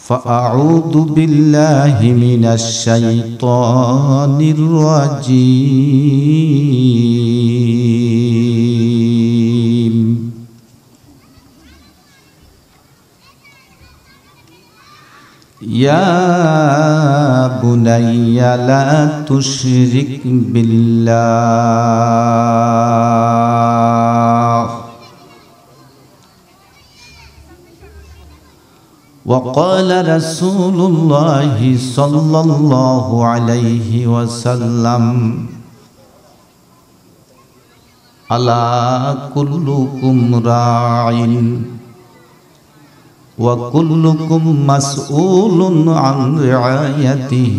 فأعوذ بالله من الشيطان الرجيم يا بني لا تشرك بالله وقال رسول الله صلى الله عليه وسلم ألا كلكم راع وكلكم مسؤول عن رعايته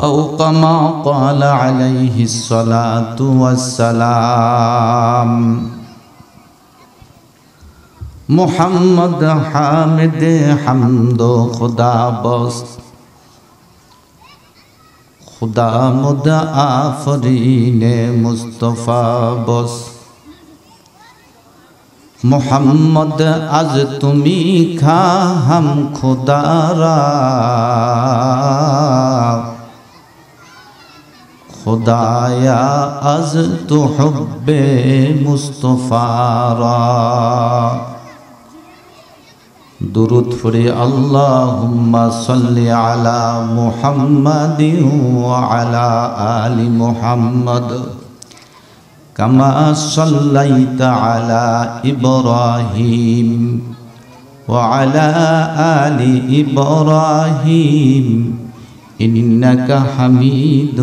أو كما قال عليه الصلاة والسلام محمد حامد حمد خدا بس خدا مد آفرین مصطفیٰ بس محمد از تمی خواهم خدا را خدایا از تو حب مصطفیٰ را درود پڑھے اللہم صلی علی محمد وعلی آل محمد کما صلیت علی ابراہیم وعلی آل ابراہیم انک حمید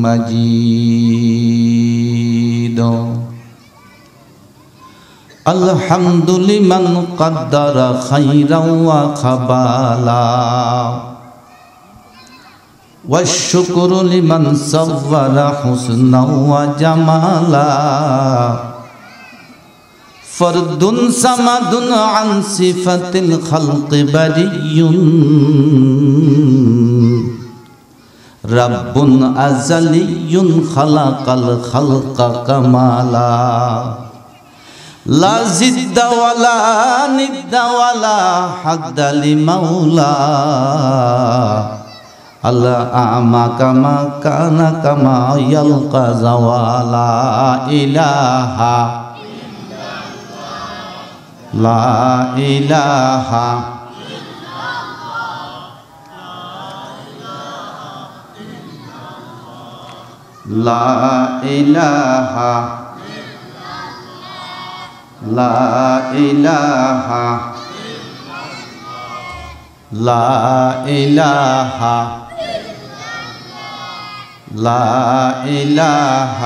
مجید الحمد لمن قدر خيرا وخبالا والشكر لمن صور حسنا وجمالا فرد صمد عن صفة الخلق بري رب أزلي خلق الخلق كمالا لا زد ولا ند ولا حد لمولا الأعمى كما كان كما يلقى زوالا إله لا إله لا إله لا إله لا إله لا إله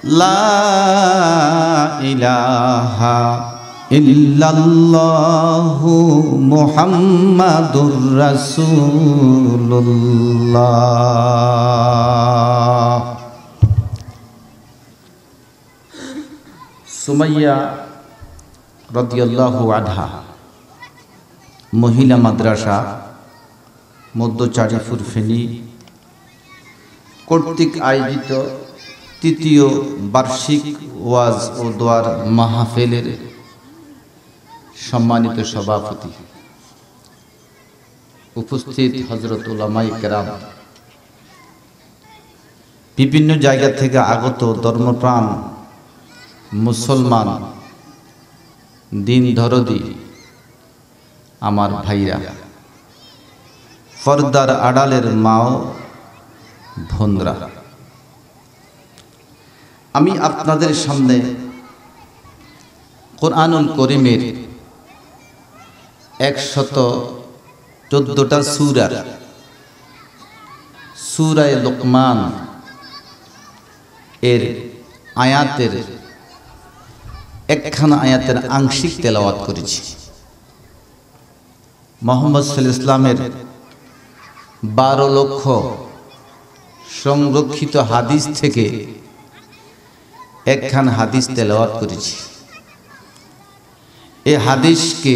لا إله إلا الله محمد رسول الله সুমাইয়া রাদিয়াল্লাহু আনহা মহিলা মাদ্রাসা মধ্যচারীপুর ফেনী কর্তৃক আয়োজিত তৃতীয় বার্ষিক ওয়াজ ও দোয়ার মাহফিলের সম্মানিত সভাপতি, উপস্থিত হযরত উলামায়ে কেরাম, বিভিন্ন জায়গা থেকে আগত ধর্মপ্রাণ মুসলমান দিন দরদি আমার ভাইরা, পর্দার আড়ালের মাও বোনরা, আমি আপনাদের সামনে কোরআনুল করিমের 114টা সূরার সূরা লুকমান এর আয়াতের একখানা আয়াতের আংশিক তেলাওয়াত করেছি। মুহাম্মদ সাল্লাল্লাহু আলাইহি ওয়াসাল্লামের 12 লক্ষ সংরক্ষিত হাদিস থেকে একখানা হাদিস তেলাওয়াত করেছি। এই হাদিসকে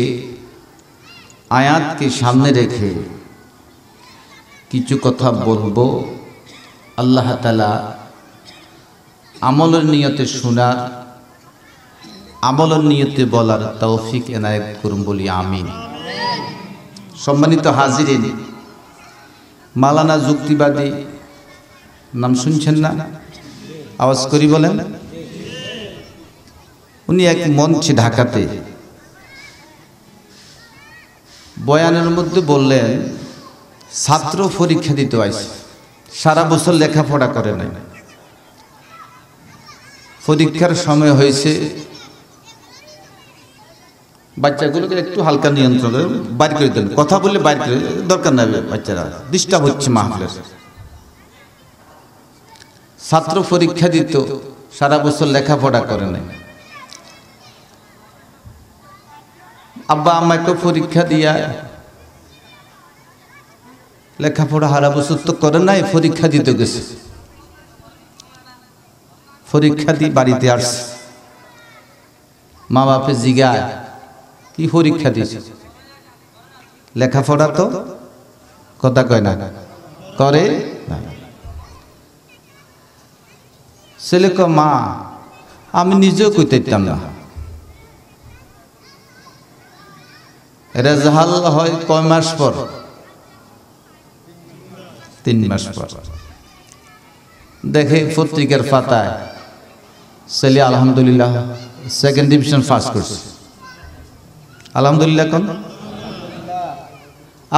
আয়াতকে সামনে রেখে কিছু কথা বলবো। আল্লাহ তাআলা আমলের নিয়তে শোনার আমলের নিয়তে বলার তৌফিক এনায়েত করুন বলি আমিন। সম্মানিত হাজিরিন, মাওলানা যুক্তিবাদী নাম শুনছেন না? আওয়াজ করি বলেন। উনি এক মঞ্চে ঢাকাতে বয়ানের মধ্যে বললেন, ছাত্র পরীক্ষা দিতে আসে, সারা বছর লেখাপড়া করে নাই, পরীক্ষার সময় হয়েছে, বাচ্চাগুলোকে একটু হালকা নিয়ন্ত্রণ করে বাইর করে দেন, কথা বললে বাইর করে, দরকার নাই, বাচ্চারা ডিস্টার্ব হচ্ছে মাহফিলের। ছাত্র পরীক্ষা দিত, সারা বছর লেখাপড়া করে নাই। আব্বা আম্মাকে পরীক্ষা দিয়া লেখাপড়া সারা বছর তো করে নাই, পরীক্ষা দিতে গেছে। পরীক্ষা দিয়ে বাড়িতে আসছে, মা বাপে জিগায় কি পরীক্ষা দিয়েছে? লেখাপড়া তো কথা কয় না, করে না। ছেলে কয়, মা আমি নিজেও কইতে পারতাম না। রেজাল্ট হয় কয় মাস পর? 3 মাস পর। দেখে পত্রিকার পাতায় ছেলে আলহামদুলিল্লাহ সেকেন্ড ডিভিশন পাস করছে। আলহামদুলিল্লাহ কোন?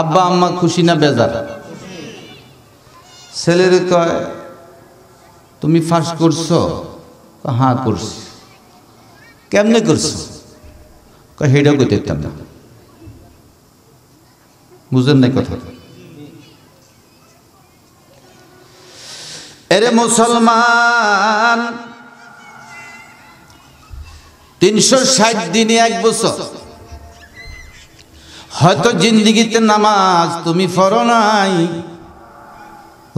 আব্বা আম্মা খুশি না বেজার? ছেলের কয়, তুমি পাস করছো? হ্যাঁ করছি। কেমনে করছো? কয় হেডাও কইতে পারতাম না। বুঝেন নাই কথা? এরে মুসলমান, 360 দিনে 1 বছর হয়তো জিন্দিগিতে নামাজ তুমি পড়ো নাই,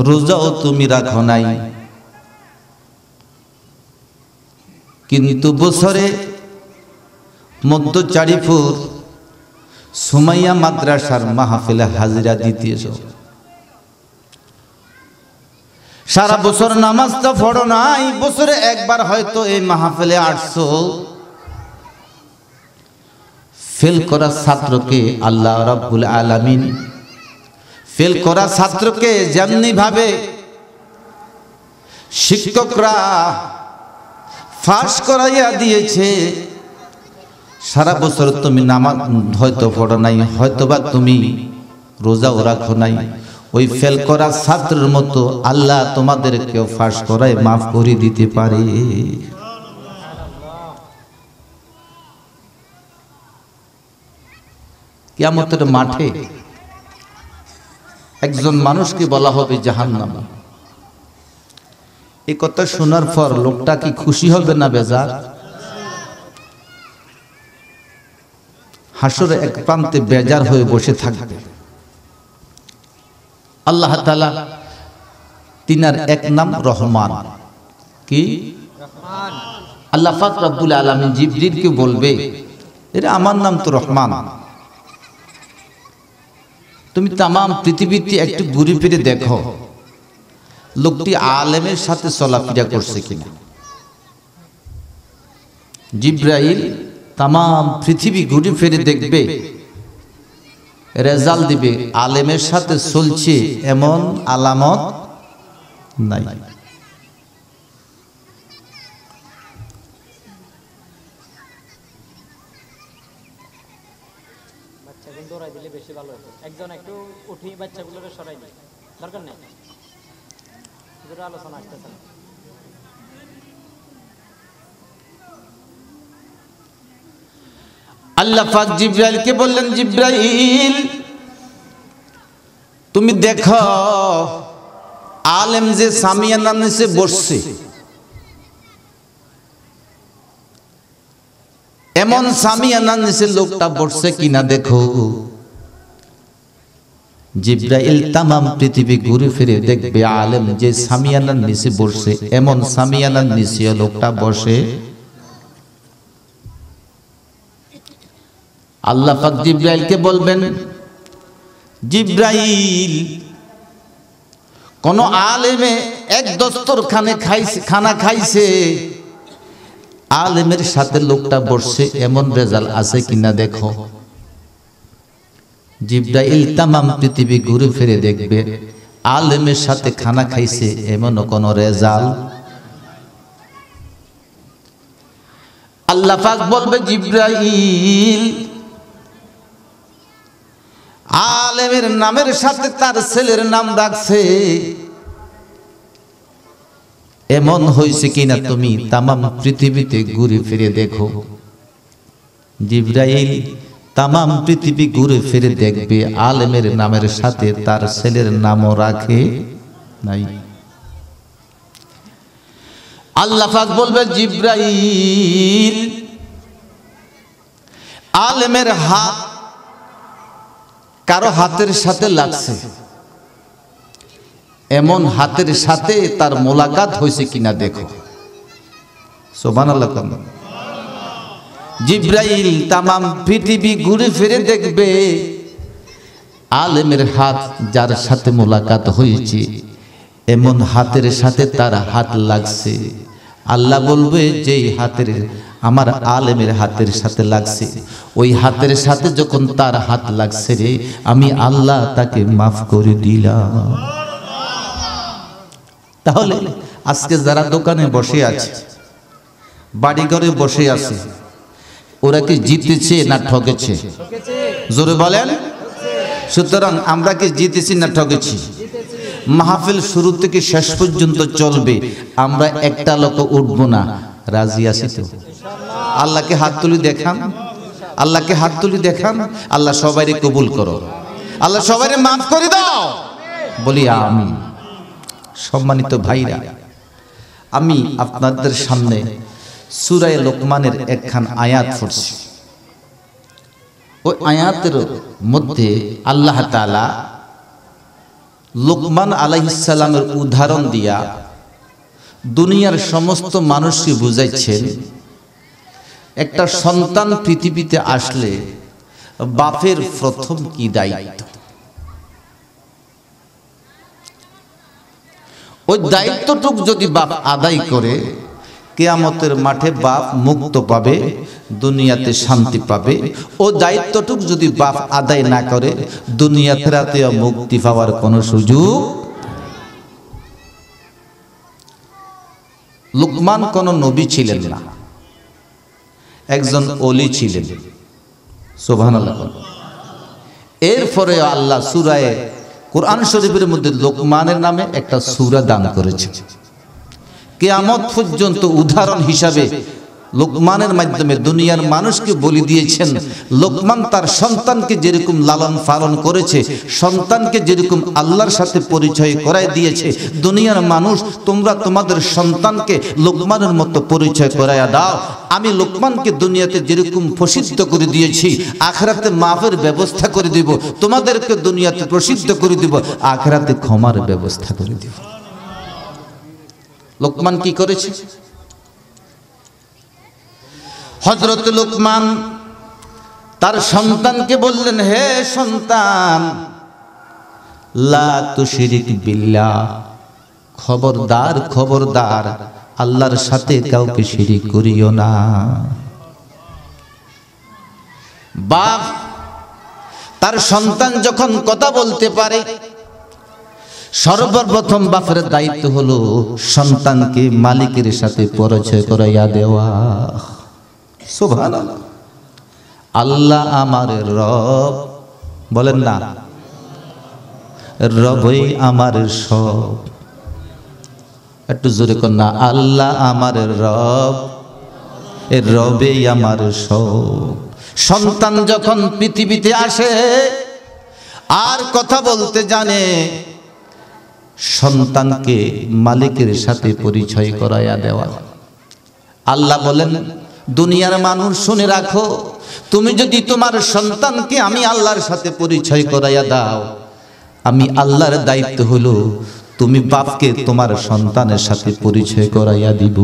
রোজাও তুমি রাখো নাই, কিন্তু বছরে মধ্যচারীপুর সুমাইয়া মাদ্রাসার মাহফিলে হাজিরা দিতেছ। সারা বছর নামাজ তো পড়ো নাই, বছরে একবার হয়তো এই মাহফিলে আসছো। ফেল করা ছাত্রকে আল্লাহ রাব্বুল আলামিন ফেল করা ছাত্রকে যেমনি ভাবে শিক্ষকরা ফাঁস করাইয়া দিয়েছে, সারা বছর তুমি নামাজ হয়তো পড়ো নাই, হয়তোবা তুমি রোজাও রাখো নাই, ওই ফেল করা ছাত্রের মতো আল্লাহ তোমাদেরকেও ফাঁস করায় মাফ করে দিতে পারে। কিয়ামতের মাঠে একজন মানুষকে বলা হবে জাহান্নামী। এই কথা শোনার পর লোকটা কি খুশি হবে না বেজার? হাসরে এক প্রান্তে বেজার হয়ে বসে থাকবে। আল্লাহ তাআলা, তিনার এক নাম রহমান। কি? রহমান। আল্লাহ পাক রব্বুল আলামিন জিবরিলকে বলবে, এরে আমার নাম তো রহমান, তুমি তামাম পৃথিবীতে একটু ঘুরে ফিরে দেখো লোকটি আলেমের সাথে চলাফেরা করছে কিনা। জিবরাইল তামাম পৃথিবী ঘুরে ফিরে দেখবে, রেজাল্ট দিবে আলেমের সাথে চলছে এমন আলামত নাই। দৌড়াই দিলে বেশি ভালো হতো। একজন একটু উঠি বাচ্চাগুলোরে সরাই দিই, দরকার নেই, আলোচনা আসতেছে না। আল্লাহ পাক জিবরাইলকে বললেন, জিবরাইল তুমি দেখো আলেম যে সামিয়ানা নিচে বসছে, এমন সামিয়ানার নিচে লোকটা বসছে কিনা দেখো। জিবরাইল তামাম পৃথিবী ঘুরে ফিরে দেখবে আলেম যে সামিয়ানার নিচে বসছে এমন সামিয়ানার নিচে লোকটা বসে। আল্লাহ পাক জিবরাইলকে বলবেন, জিবরাইল কোন আলেমে এক দস্তরখানে খানা খাইছে, আলেমের সাথে লোকটা বসছে এমন রেজাল্ট আছে কিনা দেখো। জিবরাইল তামাম পৃথিবী ঘুরে ফিরে দেখবে আলেমের সাথে খানা খাইছে এমন কোন রেজাল্ট। আল্লাহ পাক বলবে জিবরাইল আলেমের নামের সাথে তার ছেলের নাম রাখছে এমন হয়েছে কিনা তুমি তামাম পৃথিবীতে ঘুরে ফিরে দেখো। জিবরাইল তামাম পৃথিবী ঘুরে ফিরে দেখবে আলেমের নামের সাথে তার ছেলের নামও রাখে নাই। আল্লাহ পাক বলবে জিবরাইল আলেমের হাত কারো হাতের সাথে লাগছে এমন হাতের সাথে তার মোলাকাত হয়েছে কিনা দেখো। সুবহানাল্লাহ। জিবরাইল তামাম পৃথিবী ঘুরে ফিরে দেখবে আলেমের হাত যার সাথে মোলাকাত হয়েছে এমন হাতের সাথে তার হাত লাগছে। আল্লাহ বলবে যেই হাতের আমার আলেমের হাতের সাথে লাগছে ওই হাতের সাথে যখন তার হাত লাগছে রে আমি আল্লাহ তাকে মাফ করে দিলাম। তাহলে আজকে যারা দোকানে বসে আছে বাড়িঘরে বসে আছে ওরা কি জিতেছে না ঠকেছে? জোরে বলেন। সুতরাং আমরা কি জিতেছি না ঠকেছি? মাহফিল শুরু থেকে শেষ পর্যন্ত চলবে, আমরা একটা লোক উঠবো না। রাজি আছি তো? আল্লাহকে হাত তুলি দেখান, আল্লাহকে হাত তুলি দেখান। আল্লাহ সবাইকে কবুল করো, আল্লাহ সবাইকে মাফ করে দাও, বলি আমিন। সম্মানিত ভাইরা, আমি আপনাদের সামনে সূরা লোকমানের একখান আয়াত পড়ছি। ওই আয়াতের মধ্যে আল্লাহ তাআলা লোকমান আলাইহিস সালামের উদাহরণ দিয়া দুনিয়ার সমস্ত মানুষকে বুঝাইছেন একটা সন্তান পৃথিবীতে আসলে বাপের প্রথম কি দায়িত্ব। ওই দায়িত্বটুকু যদি বাপ আদায় করে কিয়ামতের মাঠে বাপ মুক্ত পাবে, দুনিয়াতে শান্তি পাবে। ও দায়িত্বটুকু যদি বাপ আদায় না করে দুনিয়াতে মুক্তি পাওয়ার কোনো সুযোগ। লুকমান কোন নবী ছিলেন না, একজন ওলি ছিলেন। সুবহানাল্লাহ। এরপরে আল্লাহ সূরায়ে কুরআন শরীফের মধ্যে লোকমানের নামে একটা সূরা দান করেছে। কিয়ামত পর্যন্ত উদাহরণ হিসাবে লোকমানের মাধ্যমে দুনিয়ার মানুষকে বলে দিয়েছেন লোকমান তার সন্তানকে যেরকম লালন পালন করেছে, সন্তানকে যেরকম আল্লাহর সাথে পরিচয় করায় দিয়েছে, দুনিয়ার মানুষ তোমরা তোমাদের সন্তানকে লোকমানের মতো পরিচয় করায়া দাও। আমি লোকমানকে দুনিয়াতে যেরকম প্রসিদ্ধ করে দিয়েছি আখিরাতে মাফের ব্যবস্থা করে দিব, তোমাদেরকে দুনিয়াতে প্রসিদ্ধ করে দিব, আখিরাতে ক্ষমার ব্যবস্থা করে দিব। লোকমান কি করেছে? হযরত লোকমান তার সন্তানকে বললেন, হে সন্তান, লা তুশরিক বিল্লাহ, খবরদার খবরদার আল্লাহর সাথে কাউকে শিরিক করিও না। বাপ তার সন্তান যখন কথা বলতে পারে সর্বপ্রথম বাপের দায়িত্ব হলো সন্তানকে মালিকের সাথে পরিচয় করাইয়া দেওয়া। সুবহানাল্লাহ। আল্লাহ আমার রব, বলেন না, রবই আমার সব। একটু জোরে কর না, আল্লাহ আমার রব, এ রবেই আমার সব। সন্তান যখন পৃথিবীতে আসে আর কথা বলতে জানে, সন্তানকে মালিকের সাথে পরিচয় করাইয়া দেওয়া। আল্লাহ বলেন, দুনিয়ার মানুষ শুনে রাখো, তুমি যদি তোমার সন্তানকে আমি আল্লাহর সাথে পরিচয় করাইয়া দাও, আমি আল্লাহর দায়িত্ব হলো তুমি বাপকে তোমার সন্তানের সাথে পরিচয় করাইয়া দিব।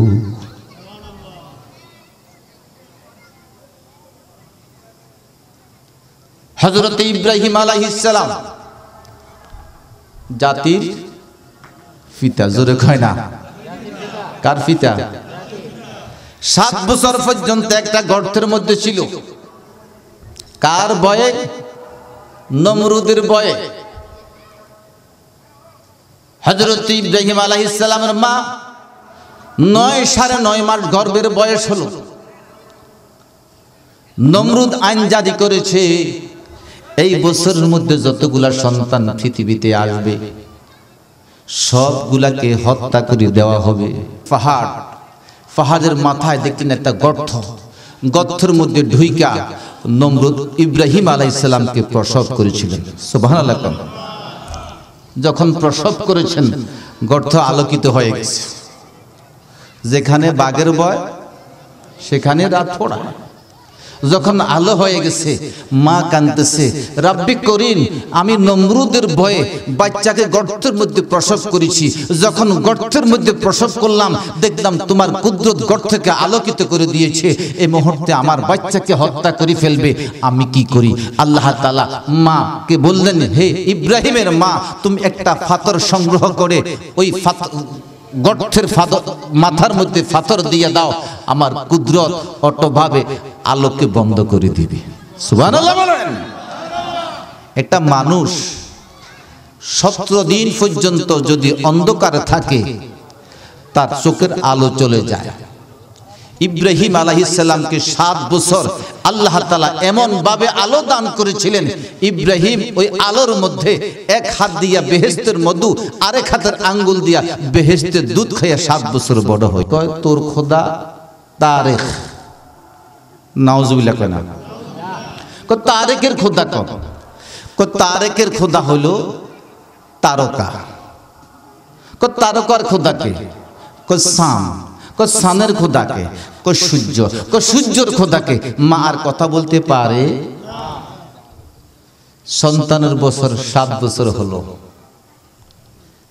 হযরত ইব্রাহিম আলাইহিস সালাম জাতির পিতা, জোরে কয় না, কার পিতা? 7 বছর পর্যন্ত একটা গর্তের মধ্যে ছিল। কার ভয়ে? নমরুদের ভয়ে। হযরত ইব্রাহিম আলাইহিস সালামের মা 9.5 মাস গর্ভের বয়স হলো। নমরুদ আইন জারি করেছে, এই বছরের মধ্যে যতগুলা সন্তান পৃথিবীতে আসবে সবগুলাকে হত্যা করে দেওয়া হবে। পাহাড়ের মাথায় দেখতেন একটা গর্ত, গর্তের মধ্যে ঢুইকা নমরুদ ইব্রাহিম আলাইহিস সালামকে প্রসব করেছিলেন। সুবহানাল্লাহ। যখন প্রসব করেছেন গর্ত আলোকিত হয়ে গেছে। যেখানে বাঘের ভয় সেখানে রাত পোড়ায়। যখন আলো হয়ে গেছে মা কাঁদতেছে, রাব্বি করিম, আমি নমরুদের ভয়ে বাচ্চাকে গর্তের মধ্যে প্রসব করেছি। যখন গর্তের মধ্যে প্রসব করলাম দেখলাম তোমার কুদরত গর্তকে আলোকিত করে দিয়েছে। এই মুহূর্তে আমার বাচ্চাকে হত্যা করে ফেলবে, আমি কি করি? আল্লাহ তাআলা মাকে বললেন, হে ইব্রাহিমের মা, তুমি একটা পাথর সংগ্রহ করে ওই গর্তের মাথার মধ্যে পাথর দিয়ে দাও, আমার কুদরত অটোভাবে আলোকে বন্ধ করে দিবে। সুবহানাল্লাহ বলেন। একটা মানুষ 17 দিন পর্যন্ত যদি অন্ধকারে থাকে তার চোখের আলো চলে যায়। ইব্রাহিম আলাইহিস সালামকে 7 বছর আল্লাহ তাআলা এমন ভাবে আলো দান করেছিলেন, ইব্রাহিম ওই আলোর মধ্যে এক হাত দিয়া বেহেশতের মধু, আরেক হাতের আঙ্গুল দিয়া বেহেশতের দুধ খাইয়া 7 বছর বড় হয়। কয় তোর খোদা তারেক, নাউজুবিল্লাহ কয় না, কয় তারেকের খোদা কয়, কয় তারেকের খোদা হলো তারকা। কয় তারকার খোদাকে? কয় সাম। কয় সানের খোদাকে? কয় সূর্য। কয় সূর্যর খোদাকে? মা আর কথা বলতে পারে? সন্তানের বছর 7 বছর হলো।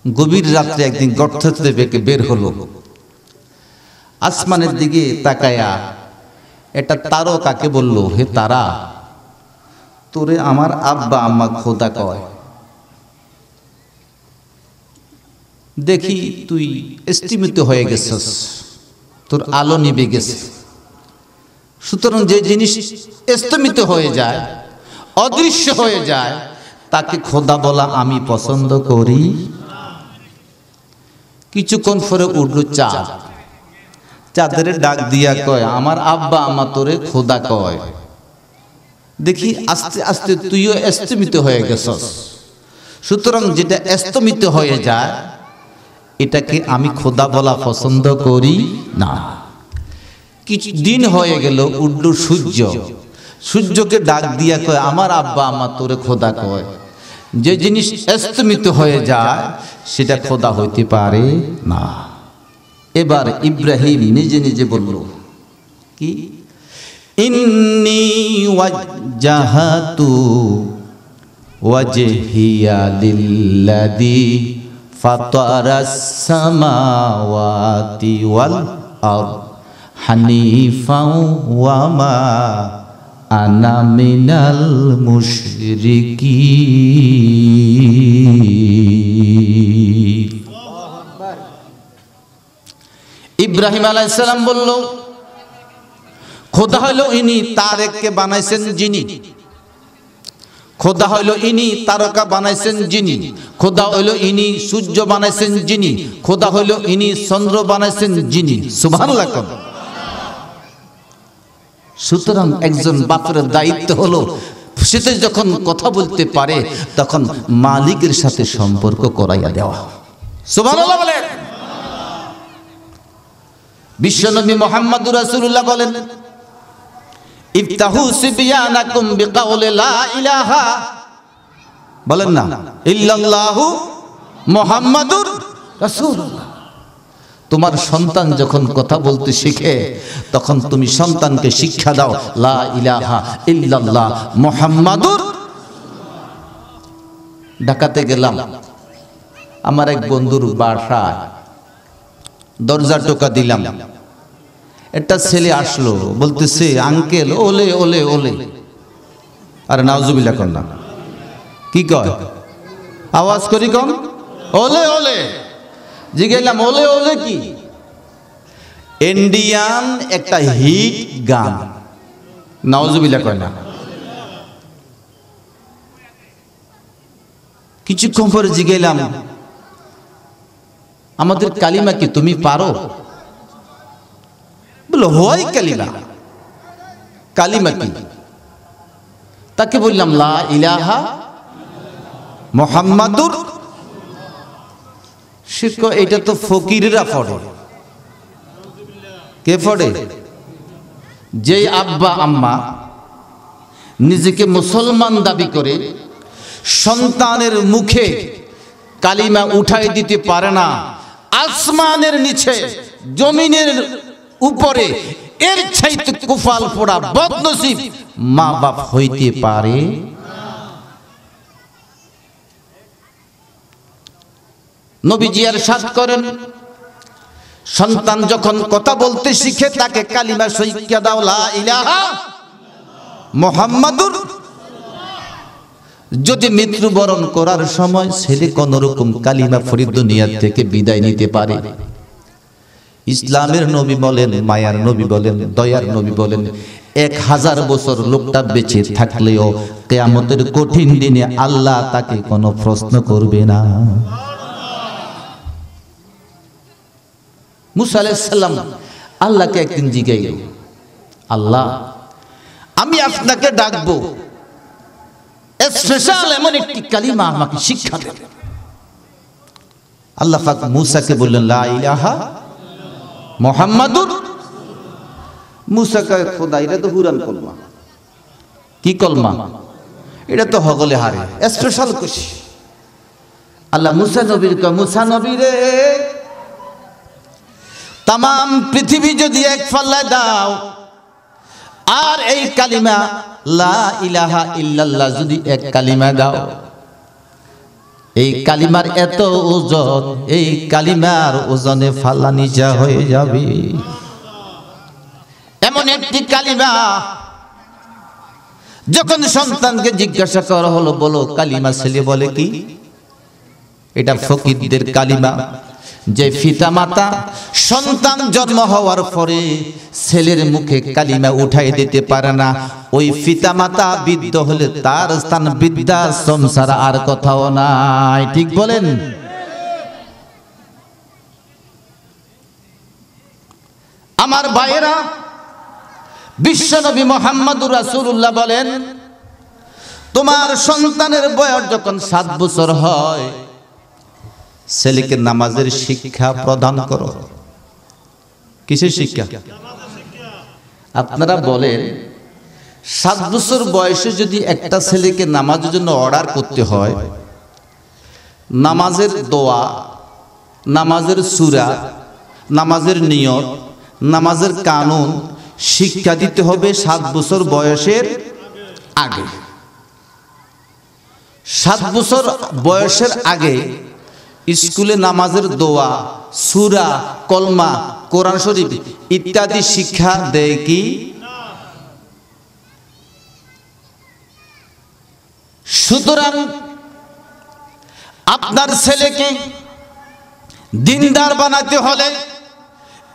গভীর রাত্রে একদিন গর্ত থেকে বের হলো, আসমানের দিকে তাকায়া এটা তারকাকে বলল, হে তারা, তোরে আমার আব্বা আম্মা খোদা কয়, দেখি তুই স্থিমিত হয়ে গেছস, তোর আলো নিভে গেছে। সুতরাং যে জিনিস স্থিমিত হয়ে যায়, অদৃশ্য হয়ে যায়, তাকে খোদা বলা আমি পছন্দ করি। কিছুক্ষণ পরে উঠল চাঁদ। চাঁদের ডাক দিয়া কয়, আমার আব্বা আম্মা তোরে খোদা কয়, দেখি আস্তে আস্তে তুইও স্থিমিত হয়ে গেছস। সুতরাং যেটা স্থিমিত হয়ে যায় এটাকে আমি খোদা বলা পছন্দ করি না। কিছু দিন হয়ে গেল, উঠল সূর্য। সূর্যকে ডাক দিয়া কয়, আমার আব্বা আম্মা তোরে খোদা কয়। যে জিনিস স্থিমিত হয়ে যায় সেটা খোদা হইতে পারে না। এবার ইব্রাহিম নিজে নিজে বলল, কি? ইন্নী ওয়াজ্জাহাতু ওয়াজহিয়া লিল্লাযী ফাতারাস সামাওয়াতি ওয়াল আরদ হানিফাও ওয়া মা আনা মিনাল মুশরিকিন। ইব্রাহিম আলাইহিস সালাম বলল, খোদা হইল ইনি তারেককে বানাইছেন যিনি, খোদা হইল ইনি তারকা বানাইছেন যিনি, খোদা হইল ইনি সূর্য বানাইছেন যিনি, খোদা হইল ইনি চন্দ্র বানাইছেন যিনি। সুবহানাল্লাহ। সুতরাং একজন বাপের দায়িত্ব হলো সেটা যখন কথা বলতে পারে তখন মালিকের সাথে সম্পর্ক করাইয়া দেওয়া। সুবহানাল্লাহ বলেন। বিশ্বনবী মুহাম্মদুর রাসূলুল্লাহ বলেন, ইফতাহু সিবয়ানাকুম বিকাউলি লা ইলাহা, বলেন না, ইল্লাল্লাহু মুহাম্মাদুর রাসূলুল্লাহ। তোমার সন্তান যখন কথা বলতে শিখে তখন তুমি সন্তানকে শিক্ষা দাও লা ইলাহা ইল্লাল্লাহ মুহাম্মাদুর। ঢাকাতে গেলাম, আমার এক বন্ধুর বাসায় দরজা টোকা দিলাম, একটা ছেলে আসলো, বলতেছে, আঙ্কেল ওলে ওলে ওলে। আরে নাউজুবিল্লাহ কর না, কি কয়? আওয়াজ করি কম, ওলে ওলে। জিজ্ঞাসলাম, ওলে ওলে কি? ইন্ডিয়ান একটা হিট গান, নাউজুবিল্লাহ কয় না। কিছুক্ষণ পরে জিজ্ঞেলাম, আমাদের কালিমা কি তুমি পারো? বলো হয় কালিমা। কালিমা কি? তাকে বললাম লা ইলাহা মুহাম্মাদুর। সে কয় এটা তো ফকিররা পড়ে। কে পড়ে? যে আব্বা আম্মা নিজেকে মুসলমান দাবি করে সন্তানের মুখে কালিমা উঠাই দিতে পারে না, আসমানের নিচে জমিনের উপরে এর চাইতে কুফাল পোড়া বদনসিব মা বাপ হইতে পারে? নবীজি ইরশাদ করেন, সন্তান যখন কথা বলতে শিখে তাকে কালিমা শিক্ষা দাও, লা ইলাহা মুহাম্মাদুর। যদি মৃত্যুবরণ করার সময় ছেলে কোন রকম কালিমা পড়ে দুনিয়া থেকে বিদায় নিতে পারে, ইসলামের নবী বলেন, মায়ার নবী বলেন, দয়ার নবী বলেন, 1000 বছর লোকটা বেঁচে থাকলেও কিয়ামতের কঠিন দিনে আল্লাহ তাকে কোনো প্রশ্ন করবে না। মুসা আলাইহিস সালাম আল্লাহকে একদিন জিজ্ঞাসা, আল্লাহ আমি আপনাকে ডাকবো, স্পেশাল এমন একটি কালিমা আমাকে শিক্ষা দেন। আল্লাহ পাক মুসাকে বললেন, লা ইলাহা মুহাম্মাদুর। মুসা কয়, খোদা এটা তো পুরান কলমা। কি কলমা? এটা তো হগলে হারে, স্পেশাল খুশি। আল্লাহ মুসা নবীর কয়, মুসা নবী রে, তাম পৃথিবী যদি এক পাল্লায় দাও আর এই কালিমা লা ইলাহা ইল্লাল্লাহ যদি এক কালিমা দাও, এই কালিমার এত ওজন, এই কালিমার ওজনে ফাল্লা নিচা হয়ে যাবে। এমন একটি কালিমা যখন সন্তানকে জিজ্ঞাসা করা হলো, বলো কালিমা, ছেলে বলে কি? এটা ফকিরদের কালিমা। যে পিতামাতা সন্তান জন্ম হওয়ার পরে ছেলের মুখে কালিমা উঠাই দিতে পারে না, ওই পিতামাতা বৃদ্ধ হলে তার স্থান বৃদ্ধাশ্রম ছাড়া আর কোথাও নাই। ঠিক বলেন? আমার ভাইয়েরা, বিশ্বনবী মুহাম্মদুর রাসূলুল্লাহ বলেন, তোমার সন্তানের বয়স যখন 7 বছর হয়, ছেলেকে নামাজের শিক্ষা প্রদান করো। কিসের শিক্ষা? আপনারা বলেন, 7 বছর বয়সে যদি একটা ছেলেকে নামাজের জন্য অর্ডার করতে হয়, নামাজের দোয়া, নামাজের সূরা, নামাজের নিয়ত, নামাজের কানুন শিক্ষা দিতে হবে 7 বছর বয়সের আগে। 7 বছর বয়সের আগে স্কুলে নামাজের দোয়া, সূরা, কলমা, কোরআন শরীফ ইত্যাদি শিক্ষা দেয় কি? সুতরাং আপনার ছেলেকে দিনদার বানাতে হলে,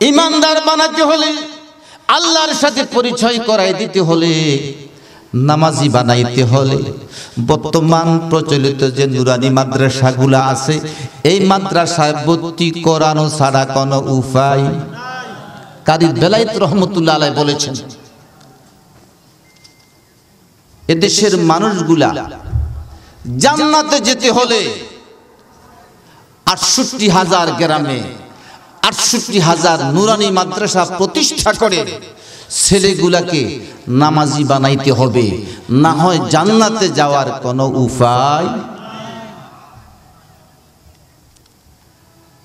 ইমানদার বানাতে হলে, আল্লাহর সাথে পরিচয় করাই দিতে হলে, নামাজি বানাইতে হলে, বর্তমান প্রচলিত যে নুরানি মাদ্রাসাগুলা আছে, এই মাদ্রাসায় ভর্তি করানো ছাড়া কোনো উপায়। কারি বেলায়েত রহমতুল্লাহ আলাইহি বলেছেন, এদেশের মানুষগুলা জান্নাতে যেতে হলে ৬৮,০০০ গ্রামে ৬৮,০০০ নুরানি মাদ্রাসা প্রতিষ্ঠা করে ছেলেগুলাকে নামাজি বানাইতে হবে, না হয় জান্নাতে যাওয়ার কোনো উপায়।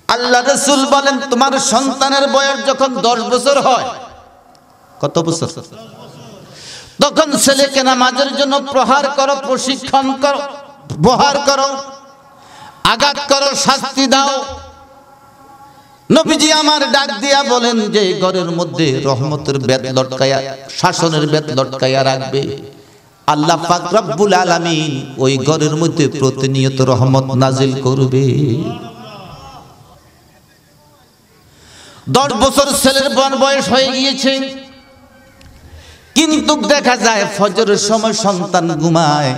আল্লাহ রাসূল বলেন, তোমার সন্তানের বয়স যখন 10 বছর হয়, কত বছর? তখন ছেলেকে নামাজের জন্য প্রহার করো, প্রশিক্ষণ করো, বহার করো, আঘাত করো, শাস্তি দাও। নবীজি আমার ডাক দিয়া বলেন যে ঘরের মধ্যে রহমতের বেত লটকায়া, শাসনের বেত লটকায়া রাখবে। আল্লাহ পাক রব্বুল আলামিন ওই ঘরের মধ্যে প্রতিনিয়ত রহমত নাজিল করবে। 10 বছর ছেলের বয়স হয়ে গিয়েছে, কিন্তু দেখা যায় ফজরের সময় সন্তান ঘুমায়,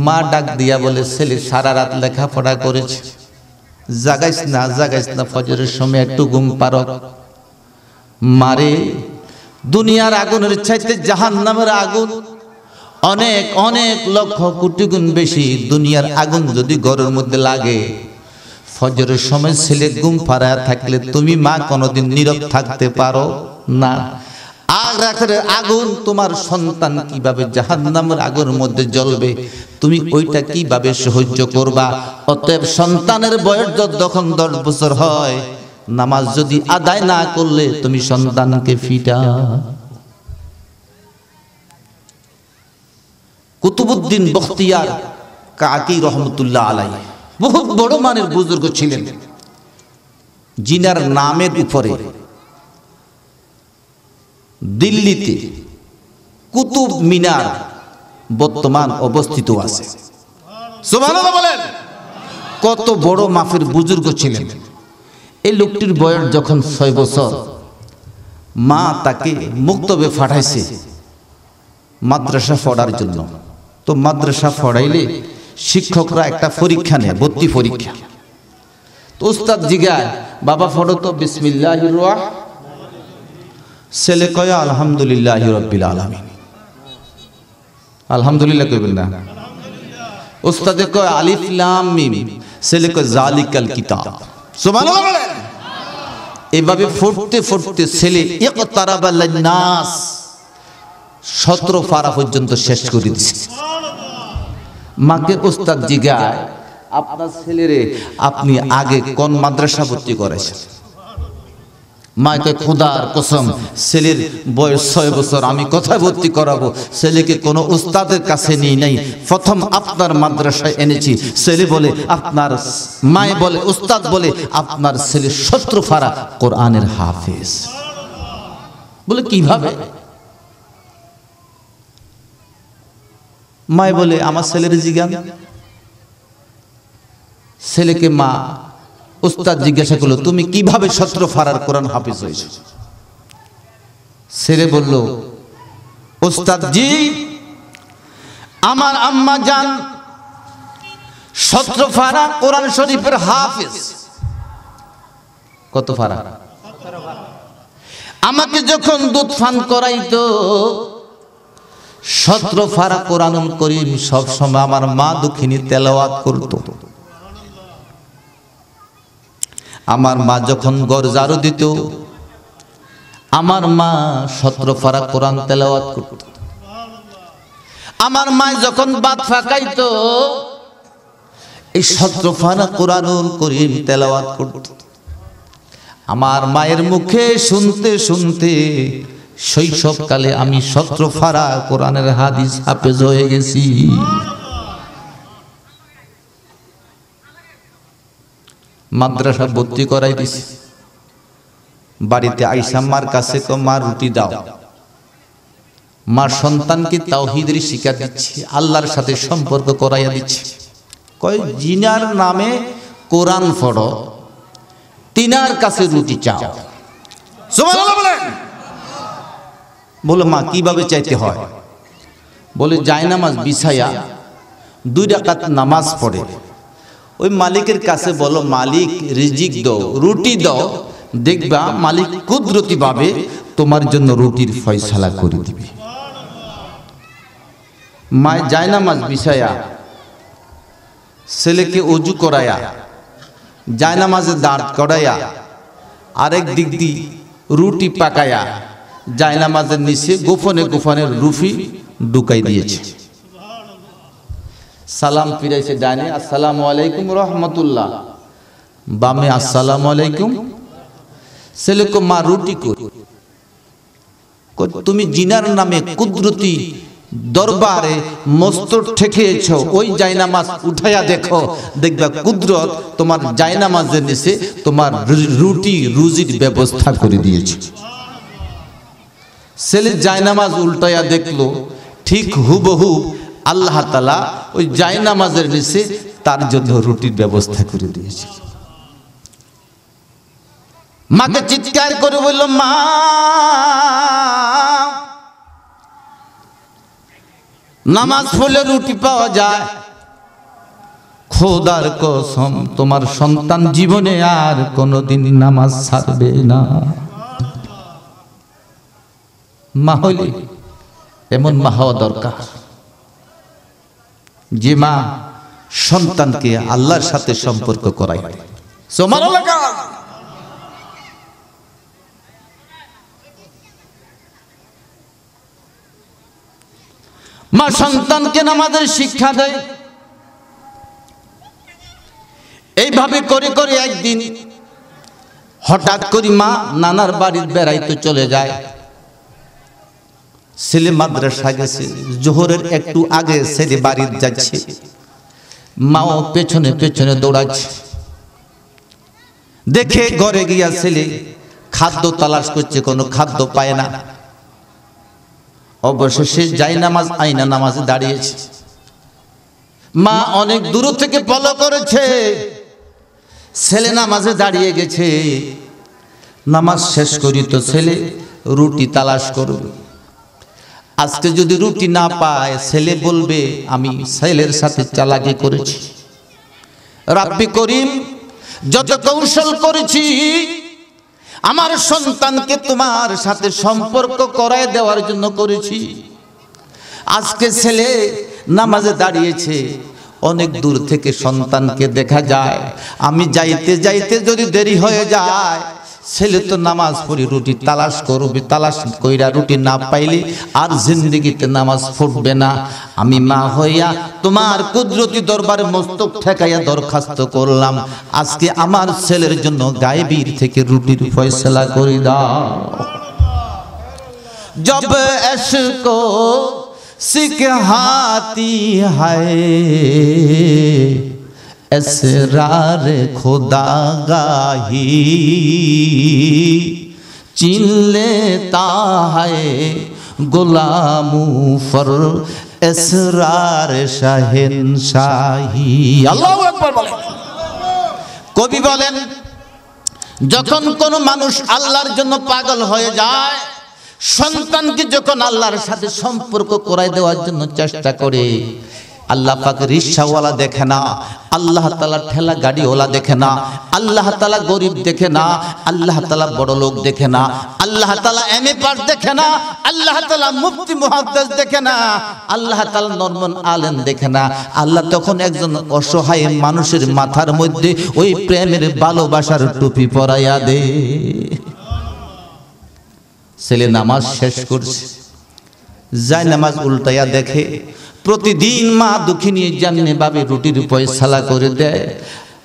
মা ডাক দিয়া বলে ছেলে সারা রাত লেখাপড়া করেছে, জাগাইস না ফজরের সময় একটু ঘুম পারো। মারে, দুনিয়ার আগুনের চাইতে জাহান্নামের আগুন অনেক অনেক লক্ষ কোটি গুণ বেশি। দুনিয়ার আগুন যদি ঘরের মধ্যে লাগে, ফজরের সময় ছেলে ঘুম পাড়ায় থাকলে তুমি মা কোনোদিন নীরব থাকতে পারো না। আখিরাতের আগুন তোমার সন্তান কিভাবে জাহান্নামের আগুনের মধ্যে জ্বলবে, তুমি ওইটা কিভাবে সহ্য করবা? অতএব সন্তানের বয়স যখন 10 বছর হয়, নামাজ যদি আদায় না করলে তুমি সন্তানকে ফিটা। কুতুবউদ্দিন বখতিয়ার কাকি রহমতুল্লাহ আলাইহি বহুত বড় মানের বুজুর্গ ছিলেন, জিনার নামের উপরে দিল্লিতে কুতুব মিনার বর্তমান অবস্থিত আছে। সুবহানাল্লাহ বলেন। কত বড় মাফের বুজুর্গ ছিলেন। এই লোকটির বয়স যখন 6 বছর, মা তাকে মুক্তবে পাঠাইছে মাদ্রাসা পড়ার জন্য। তো মাদ্রাসা পড়াইলে শিক্ষকরা একটা পরীক্ষা নেয়, ভর্তি পরীক্ষা। তো উস্তাদ জিগায়, বাবা পড়ো তো বিসমিল্লাহির রাহমানির। ছেলে কয় আলহামদুলিল্লাহি রাব্বিল আলামিন। আলহামদুলিল্লাহ কইবেন না? উস্তাদে কয় আলিফ লাম মিম, ছেলে কয় জালিকাল কিতাব। সুবহানাল্লাহ বলেন। এইভাবে পড়তে পড়তে ছেলে ইকতারাবা লিন-নাস 17 পারা পর্যন্ত শেষ করে দিয়েছে। মাকে উস্তাদ জিগায়, আপনার ছেলেরে আপনি আগে কোন মাদ্রাসা ভর্তি করেছেন? মাকে খোদার কসম, ছেলের বয়স 6 বছর, আমি কোথায় ভর্তি করাবো? ছেলেকে কোনো উস্তাদের কাছে নিয়ে নাই, প্রথম আপনার মাদ্রাসায় এনেছি। ছেলে বলে আপনার, মায়ে বলে, উস্তাদ বলে আপনার ছেলে 17 পারা কোরআনের হাফেজ। বলে কিভাবে? মায়ে বলে আমার ছেলের জিজ্ঞান। ছেলেকে মা উস্তাদ জিজ্ঞাসা করলো, তুমি কিভাবে 17 পারার কোরআন হাফেজ হয়েছো? ছেলে বলল, উস্তাদ জি, আমার আম্মা জান 17 পারা কোরআন শরীফের হাফেজ। কত পারা? আমাকে যখন দুধ পান করাইতো 17 পারা কোরআনুল করিম সব সময় আমার মা দুঃখিনী তেলাওয়াত করতো। আমার মা যখন ঘর ঝাড়ু দিত, আমার মা 17 পারা কোরআন তেলাওয়াত করত। আমার মা যখন ভাত ফাকাইতো, এই 17 পারা কোরআনুল করিম তেলাওয়াত করত। আমার মায়ের মুখে শুনতে শুনতে শৈশবকালে আমি 17 পারা কোরআনের হাদিস হাফেজ হয়ে গেছি। মাদ্রাসা ভর্তি করাই দিছি। বাড়িতে আইসা মার কাছে কো, মা রুটি দাও। মা সন্তানকে তাওহীদের শিক্ষা দিচ্ছে, আল্লাহর সাথে সম্পর্ক করাইয়া দিচ্ছে। কয় জিনার নামে কোরআন পড়ো, তিনার কাছে রুটি চাও। সুবহানাল্লাহ বলেন। বলে মা কিভাবে চাইতে হয়? বলে জায়নামাজ বিছায়া 2 রাকাত নামাজ পড়ে ওই মালিকের কাছে বলো, মালিক রিজিক দাও, রুটি দাও, দেখবা মালিক কুদরতি ভাবে তোমার জন্য রুটির ফয়সালা করে দিবে। মা জায়নামাজ বিছায়া ছেলেকে ওযু করায়া জায়নামাজে দাঁড় করায়া আরেক দিক দিয়ে রুটি পাকায়া জায়নামাজের নিচে গোপনে গোপনে রুফি ঢুকাই দিয়েছে। সালাম ফিরাইছে ডানে, আসসালামু আলাইকুম রহমতুল্লাহ, বামে আসসালামু আলাইকুম। ছেলেকে মা রুটি কই, তুমি জিনার নামে কুদরতি দরবারে মস্তর ঠেকিয়েছ, ওই জায়নামাজ উঠাইয়া দেখো, দেখবা কুদরত তোমার জায়নামাজের নিচে তোমার রুটি রুজির ব্যবস্থা করে দিয়েছে। ছেলে জায়নামাজ উল্টাইয়া দেখলো, ঠিক হুবহু আল্লাহ তাআলা ওই জায়নামাজের নিচে তার জন্য রুটির ব্যবস্থা করে দিয়েছে। মাকে চিৎকার করে বলল, মা নামাজ পড়লে রুটি পাওয়া যায়, খোদার কসম তোমার সন্তান জীবনে আর কোনোদিন নামাজ ছাড়বে না। মা হইলে এমন মা হওয়া দরকার যে মা সন্তানকে আল্লাহর সাথে সম্পর্ক করায়। মা সন্তানকে নামাজের শিক্ষা দেয়। এইভাবে করে করে একদিন হঠাৎ করে মা নানার বাড়ির বেড়াইতে চলে যায়। ছেলে মাদ্রাসা গেছে, জোহরের একটু আগে ছেলে বাড়ি যাচ্ছে, মাও পেছনে পেছনে দৌড়াচ্ছে। দেখে ঘরে গিয়া ছেলে খাদ্য তালাশ করছে, কোনো খাদ্য পায় না। অবশেষে জায়নামাজ আয়না নামাজে দাঁড়িয়েছে। মা অনেক দূর থেকে ফলো করেছে, ছেলে নামাজে দাঁড়িয়ে গেছে। নামাজ শেষ করি তো ছেলে রুটি তালাশ করবে। আজকে যদি রুটি না পায় ছেলে বলবে আমি ছেলের সাথে চালাকি করেছি। রাব্বি করিম, যত কৌশল করেছি আমার সন্তানকে তোমার সাথে সম্পর্ক করায় দেওয়ার জন্য করেছি। আজকে ছেলে নামাজে দাঁড়িয়েছে, অনেক দূর থেকে সন্তানকে দেখা যায়। আমি যাইতে যাইতে যদি দেরি হয়ে যায়, ছেলে তো নামাজ পড়ি রুটি তালাশ করবে, তালাশ কইরা রুটি না পাইলে আর জিন্দেগিতে নামাজ পড়বে না। আমি মা হইয়া তোমার কুদরতি দরবারে মস্তক ঠেকাইয়া দরখাস্ত করলাম, আজকে আমার ছেলের জন্য গায়েবীর থেকে রুটির ফয়সালা করে দাও। জব এশকো সিকহাতি হায় اسرار خدا گاہی چین لیتا ہے غلاموں پر اسرار شہنشاہی। আল্লাহু আকবার বলেন। কবি বলেন, যখন কোনো মানুষ আল্লাহর জন্য পাগল হয়ে যায়, সন্তানকে যখন আল্লাহর সাথে সম্পর্ক করায় দেওয়ার জন্য চেষ্টা করে, আল্লাহ পাক রিকশাওয়ালা দেখে না, আল্লাহ তাআলা ঠেলা গাড়িওয়ালা দেখে না, আল্লাহ তাআলা গরিব দেখে না, আল্লাহ তাআলা বড় লোক দেখে না, আল্লাহ তাআলা এমএ পাস দেখে না, আল্লাহ তাআলা মুফতি মুহাদ্দিস দেখে না, আল্লাহ তাআলা নরমান আলেম দেখে না। আল্লাহ তখন একজন অসহায় মানুষের মাথার মধ্যে ওই প্রেমের ভালোবাসার টুপি পরাইয়া দে। ছেলে নামাজ শেষ করছে, যায় নামাজ উল্টাইয়া দেখে প্রতিদিন মা দুঃখিনী জান্নে ভাবে রুটির ফয়সালা করে দেয়।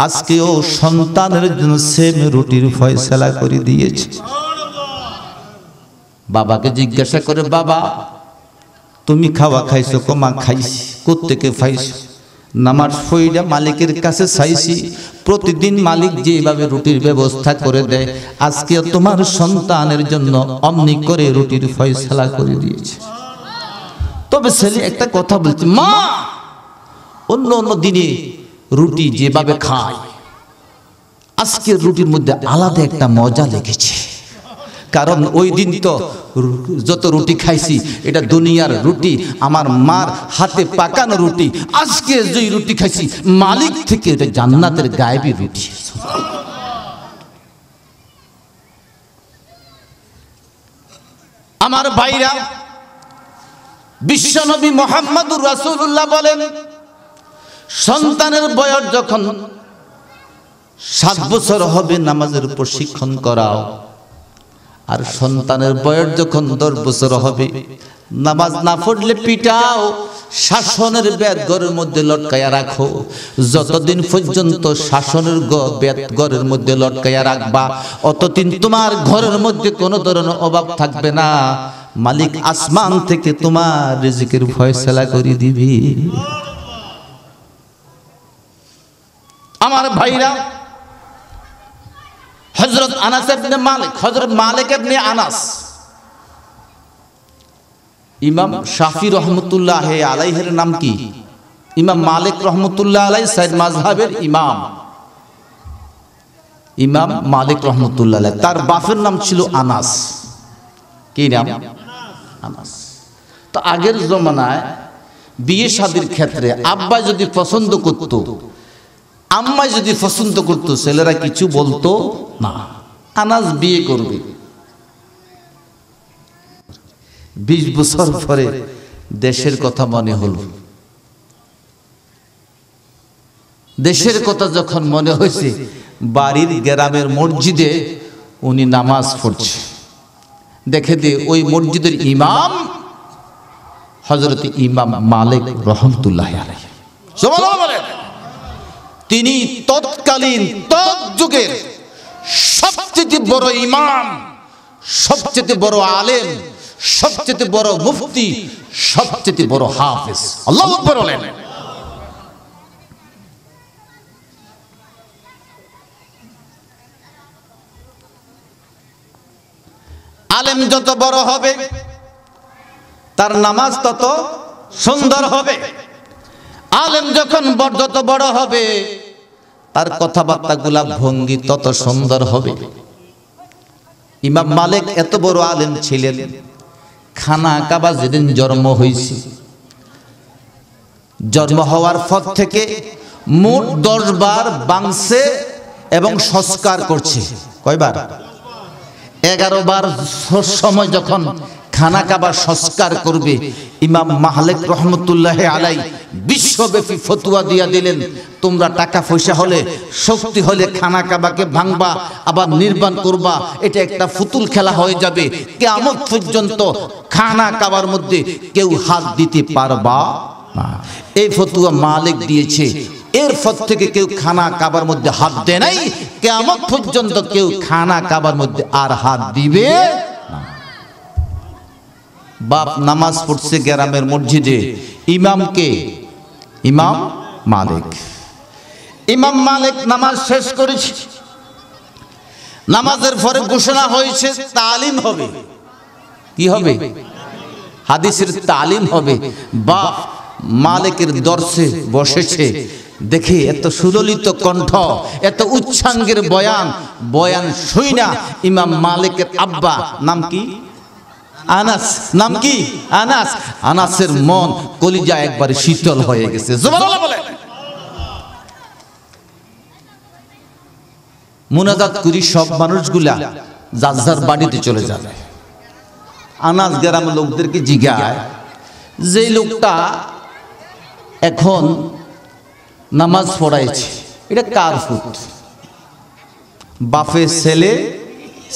আজকেও সন্তানের জন্য সেম রুটির ফয়সালা করে দিয়েছে। বাবাকে জিজ্ঞাসা করে, বাবা তুমি খাওয়া খাইছো? কমা খাইছি। কোত্থেকে পাইছো? নামাজ পড়িয়া মালিকের কাছে চাইছি, প্রতিদিন মালিক যেভাবে রুটির ব্যবস্থা করে দেয়, আজকে তোমার সন্তানের জন্য অমনি করে রুটির ফয়সালা করে দিয়েছে। তবে ছেলে একটা কথা বলছে, মা অন্য অন্য দিনে রুটি যেভাবে খায়, আজকের রুটির মধ্যে আলাদা একটা মজা লেগেছে। কারণ ওই দিন তো যত রুটি খাইছি এটা দুনিয়ার রুটি, আমার মার হাতে পাকানো রুটি। আজকে যে রুটি খাইছি মালিক থেকে এটা জান্নাতের গায়েবী রুটি। আমার ভাইরা, বিশ্বনবী মুহাম্মদুর রাসূলুল্লাহ বলেন, সন্তানের বয়স যখন 7 বছর হবে নামাজের প্রশিক্ষণ করাও, আর সন্তানের বয়স যখন 10 বছর হবে নামাজ না পড়লে পিটাও, শাসনের বেত ঘরের মধ্যে লটকায়া রাখো। যতদিন পর্যন্ত শাসনের বেত ঘরের মধ্যে লটকায়া রাখবা, অতদিন তোমার ঘরের মধ্যে কোনো ধরনের অভাব থাকবে না। মালিক আসমান থেকে তোমার রিজিকের ফয়সালা করে দিবি। আমার ভাইরা, হযরত আনাস ইবনে মালিক, হযরত মালিক ইবনে আনাস, ইমাম শাফি রহমতুল্লাহ আলাইহির নাম কি? ইমাম মালিক রহমতুল্লাহ আলাইহি সাইদ মাযহাবের ইমাম। ইমাম মালিক রহমতুল্লাহ আলাইহি, তার বাপের নাম ছিল আনাস। কি নাম? আনাস। তো আগের জমানায় বিয়ে শাদীর ক্ষেত্রে আব্বা যদি পছন্দ করত, আম্মা যদি পছন্দ করত, ছেলেরা কিছু বলতো না। আনাস বিয়ে করবে। 20 বছর পরে দেশের কথা মনে হলো। দেশের কথা যখন মনে হয়েছে, বাড়ির গ্রামের মসজিদে উনি নামাজ পড়ছে, দেখে দিয়ে ওই মসজিদের ইমাম হযরত ইমাম মালিক রহমতুল্লাহ আলাইহি, সুবহানাল্লাহ বলেন, তিনি তৎকালীন যুগের সবচেয়ে বড় ইমাম, সবচেয়ে বড় আলেম, সবচেয়ে বড় মুফতি, সবচেয়ে বড় হাফেজ। আল্লাহু আকবার বলেন। আলেম যত বড় হবে তার নামাজ তত সুন্দর হবে। আলেম যখন যত বড় হবে তার কথাবার্তাগুলা ভঙ্গি তত সুন্দর হবে। ইমাম মালিক এত বড় আলেম ছিলেন, খানা কাবা যেদিন জন্ম হয়েছে, জন্ম হওয়ার পর থেকে মোট 10 বার ভাঙছে এবং সংস্কার করছে। কয়বার? 11 বার সময় যখন খানা কাবা সংস্কার করবে, ইমাম মালিক রহমতুল্লাহ আলাইহি বিশ্বব্যাপী ফতোয়া দিয়া দিলেন, তোমরা টাকা পয়সা হলে, শক্তি হলে খানা কাবাকে ভাঙবা, আবার নির্মাণ করবা। এটা একটা ফুতুল খেলা হয়ে যাবে। কিয়ামত পর্যন্ত খানা কাবার মধ্যে কেউ হাত দিতে পারবা না। এই ফতোয়া মালিক দিয়েছে। এরপর থেকে কেউ খানা কাবার মধ্যে হাত দেয় নাই। কিয়ামত পর্যন্ত কেউ খানা কাবার মধ্যে আর হাত দিবে না। বাপ নামাজ পড়ছে গ্রামের মসজিদে, ইমামকে? ইমাম মালিক। ইমাম মালিক নামাজ শেষ করেছে। নামাজের পরে ঘোষণা হয়েছে তালিম হবে। কি হবে? হাদিসের তালিম হবে। বাপ মালিকের দর্শে বসেছে, দেখে এত সুললিত কণ্ঠ, এত উচ্চাঙ্গের বয়ান শুইনা ইমাম মালিকের আব্বা, নাম কি? আনাস। নাম কি? আনাস। আনাসের মন কলিজা একবারে শীতল হয়ে গেছে। সুবহানাল্লাহ বলেন। মুনাজাত করি, সব মানুষগুলা যার যার বাড়িতে চলে যাবে। আনাস গ্রামের লোকদেরকে জিজ্ঞায়, যে লোকটা এখন নামাজ পড়াইছে, এটা কার ফুট? বাপের ছেলে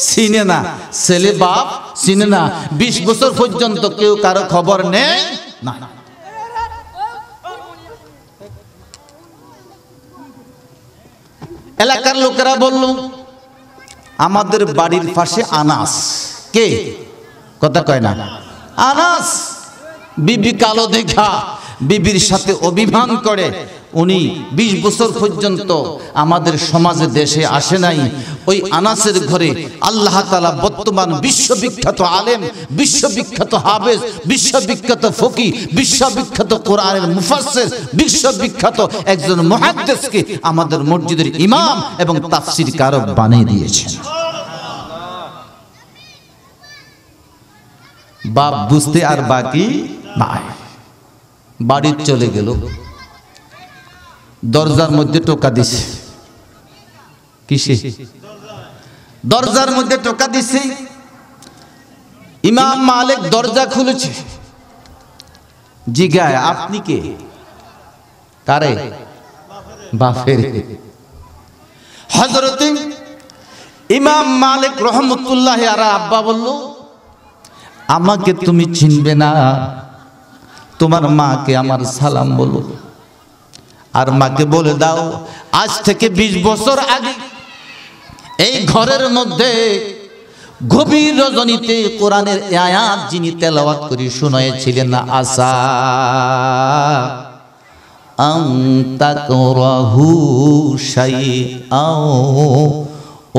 চিনে না, ছেলে বাপ চিনে না। 20 বছর পর্যন্ত কেউ কারো খবর নেই না। এলাকার লোকেরা বলল, আমাদের বাড়ির পাশে আনাস। কে? কথা কয় না। আনাস বিবি কালো দেখা, বিবির সাথে অভিমান করে। উনি 20 বছর পর্যন্ত আমাদের সমাজে দেশে আসে নাই। ওই আনাসের ঘরে আল্লাহ তাআলা বর্তমান বিশ্ববিখ্যাত আলেম, বিশ্ববিখ্যাত হাফেজ, বিশ্ববিখ্যাত ফকি, বিশ্ববিখ্যাত কোরআনের মুফাসসির, বিশ্ববিখ্যাত একজন মুহাদ্দিসকে আমাদের মসজিদের ইমাম এবং তাফসীর কারক বানিয়ে দিয়েছেন। বাপ বুঝতে আর বাকি নাই। বাড়ি চলে গেল, দরজার মধ্যে টোকা দিছে। কিসে? দরজার মধ্যে টোকা দিছে। ইমাম মালিক দরজা খুলেছে, জিজ্ঞায়, আপনি কে? কারে? বাপের। হযরত ইমাম মালিক রহমতুল্লাহ আলাইহি আব্বা বলল, আমাকে তুমি চিনবে না, তোমার মাকে আমার সালাম বলো। আর মাকে বলে দাও, আজ থেকে 20 বছর আগে এই ঘরের মধ্যে গভীর রজনীতে কোরআনের আয়াত যিনি তেলাওয়াত করে শুনিয়েছিলেন, আসা আনতাকরাহু শাইআও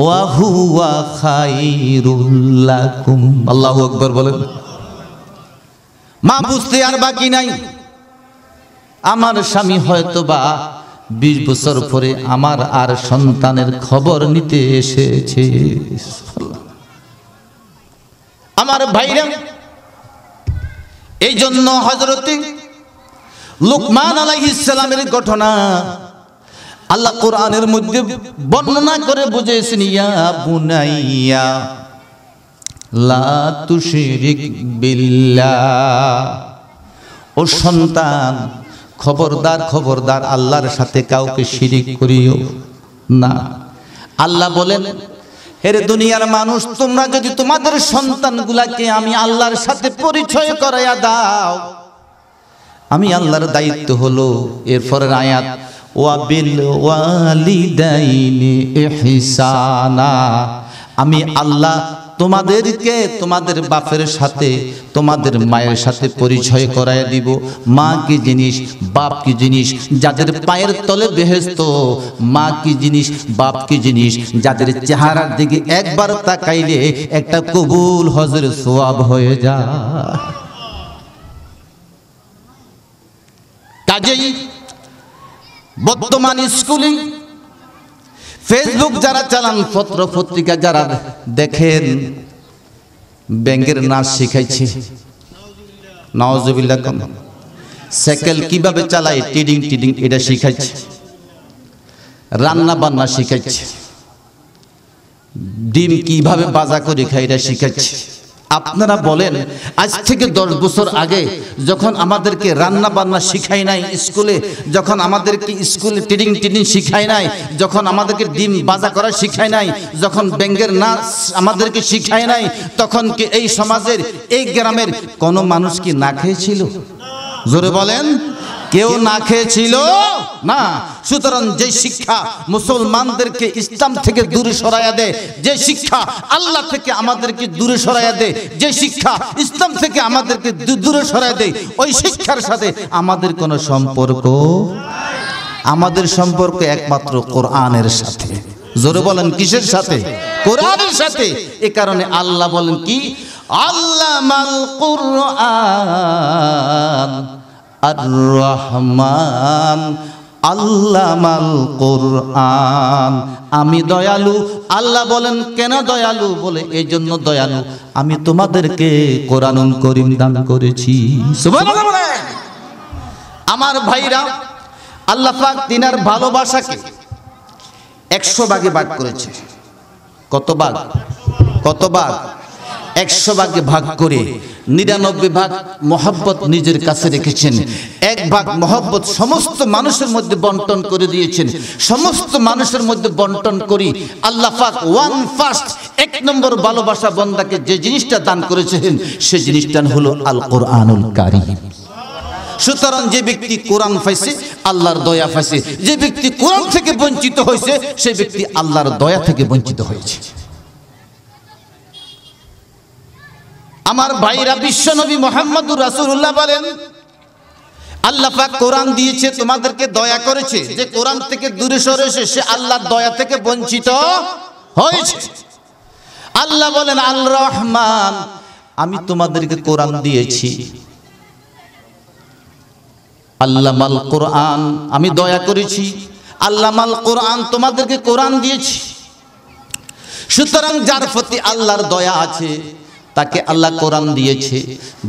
ওয়া হুয়া খায়রুল লাকুম। আল্লাহু আকবার বলেন। মা বুঝতে আর বাকি নাই, আমার স্বামী হয়তোবা 20 বছর পরে আমার আর সন্তানের খবর নিতে এসেছে। আমার ভাইরা, এই জন্য হযরত লুকমান আলাইহিস সালামের ঘটনা আল্লাহ কোরআনের মধ্যে বর্ণনা করে বুঝিয়েছেন, ইয়া বুনাইয়া লা তুশরিক বিল্লাহ, ও সন্তান খবরদার খবরদার আল্লাহর সাথে কাউকে শিরিক করিও না। আল্লাহ বলেন, হেরে দুনিয়ার মানুষ, তোমরা যদি তোমাদের সন্তানগুলাকে আমি আল্লাহর সাথে পরিচয় করাইয়া দাও, আমি আল্লাহর দায়িত্ব হলো। এরপরের আয়াত, ওয়া বিল ওয়ালিদাইনি ইহসানা, আমি আল্লাহ তোমাদেরকে তোমাদের বাপের সাথে তোমাদের মায়ের সাথে পরিচয় করায় দিব। মা কি জিনিস, বাপ কি জিনিস, যাদের পায়ের তলে বেহেশত, মা কি জিনিস, বাপ কি জিনিস, যাদের চেহারার দিকে একবার তাকাইলে একটা কবুল হজের সওয়াব হয়ে যায়। কাজেই বর্তমান স্কুলে ফেসবুক যারা চালান, পত্র পত্রিকা যারা দেখেন, ব্যাংকের নাচ শিখাইছে, নাউজুবিল্লাহ, সাইকেল কিভাবে চালায়, টিডিং টিডিং এটা শিখাইছে, রান্না বান্না শিখাইছে, ডিম কিভাবে বাজা করে খায় এটা শিখাইছে। আপনারা বলেন, আজ থেকে 10 বছর আগে যখন আমাদেরকে রান্না বান্না শিখায় নাই স্কুলে, যখন আমাদেরকে স্কুলে টিডিং টিডিং শিখায় নাই, যখন আমাদেরকে ডিম বাজা করা শিখায় নাই, যখন ব্যাঙ্গের নাচ আমাদেরকে শিখায় নাই, তখন কি এই সমাজের, এই গ্রামের কোনো মানুষ কি না খেয়েছিল? জোরে বলেন, কেউ না খেয়েছিল না। সুতরাং যে শিক্ষা মুসলমানদেরকে ইসলাম থেকে দূরে সরাইয়া দেয়, যে শিক্ষা আল্লাহ থেকে আমাদেরকে দূরে সরাইয়া দেয়, যে শিক্ষা ইসলাম থেকে আমাদেরকে দূরে সরাইয়া দেয়, ওই শিক্ষার সাথে আমাদের কোনো সম্পর্ক, আমাদের সম্পর্ক একমাত্র কোরআনের সাথে। জোরে বলেন, কিসের সাথে? কোরআনের সাথে। এ কারণে আল্লাহ বলেন কি, আল্লামাল কুরআন আর-রহমান আল্লামাল কুরআন, আমি দয়ালু। আল্লাহ বলেন, কেন দয়ালু? বলে এই জন্য দয়ালু, আমি তোমাদেরকে কোরআনুল কারীম দান করেছি। সুবহানাল্লাহ বলেন। আমার ভাইরা, আল্লাহ পাক তিনার ভালোবাসাকে 100 ভাগে ভাগ করেছে। কত ভাগ? কত ভাগ? 100 ভাগে ভাগ করে 99 ভাগ মহব্বত নিজের কাছে রেখেছেন, 1 ভাগ মহব্বত সমস্ত মানুষের মধ্যে বন্টন করে দিয়েছেন। সমস্ত মানুষের মধ্যে বন্টন করি আল্লাহ পাক 1 নম্বর ভালোবাসা বান্দাকে যে জিনিসটা দান করেছেন, সেই জিনিসটা হলো আল কোরআনুল কারীম। সুতরাং যে ব্যক্তি কোরআন পাইছে, আল্লাহর দয়া পাইছে। যে ব্যক্তি কোরআন থেকে বঞ্চিত হয়েছে, সেই ব্যক্তি আল্লাহর দয়া থেকে বঞ্চিত হয়েছে। আমার ভাইরা, বিশ্বনবী মুহাম্মদুর রাসূলুল্লাহ বলেন, আল্লাহ পাক কোরআন দিয়েছে, তোমাদেরকে দয়া করেছে। যে কোরআন থেকে দূরে সরেছে, সে আল্লাহর দয়া থেকে বঞ্চিত হয়েছে। আল্লাহ বলেন, আল রহমান, আমি তোমাদেরকে কোরআন দিয়েছি। আল্লামাল কোরআন, আমি দয়া করেছি। আল্লামাল কোরআন, তোমাদেরকে কোরআন দিয়েছি। সুতরাং যার প্রতি আল্লাহর দয়া আছে তাকে আল্লাহ কোরআন দিয়েছে,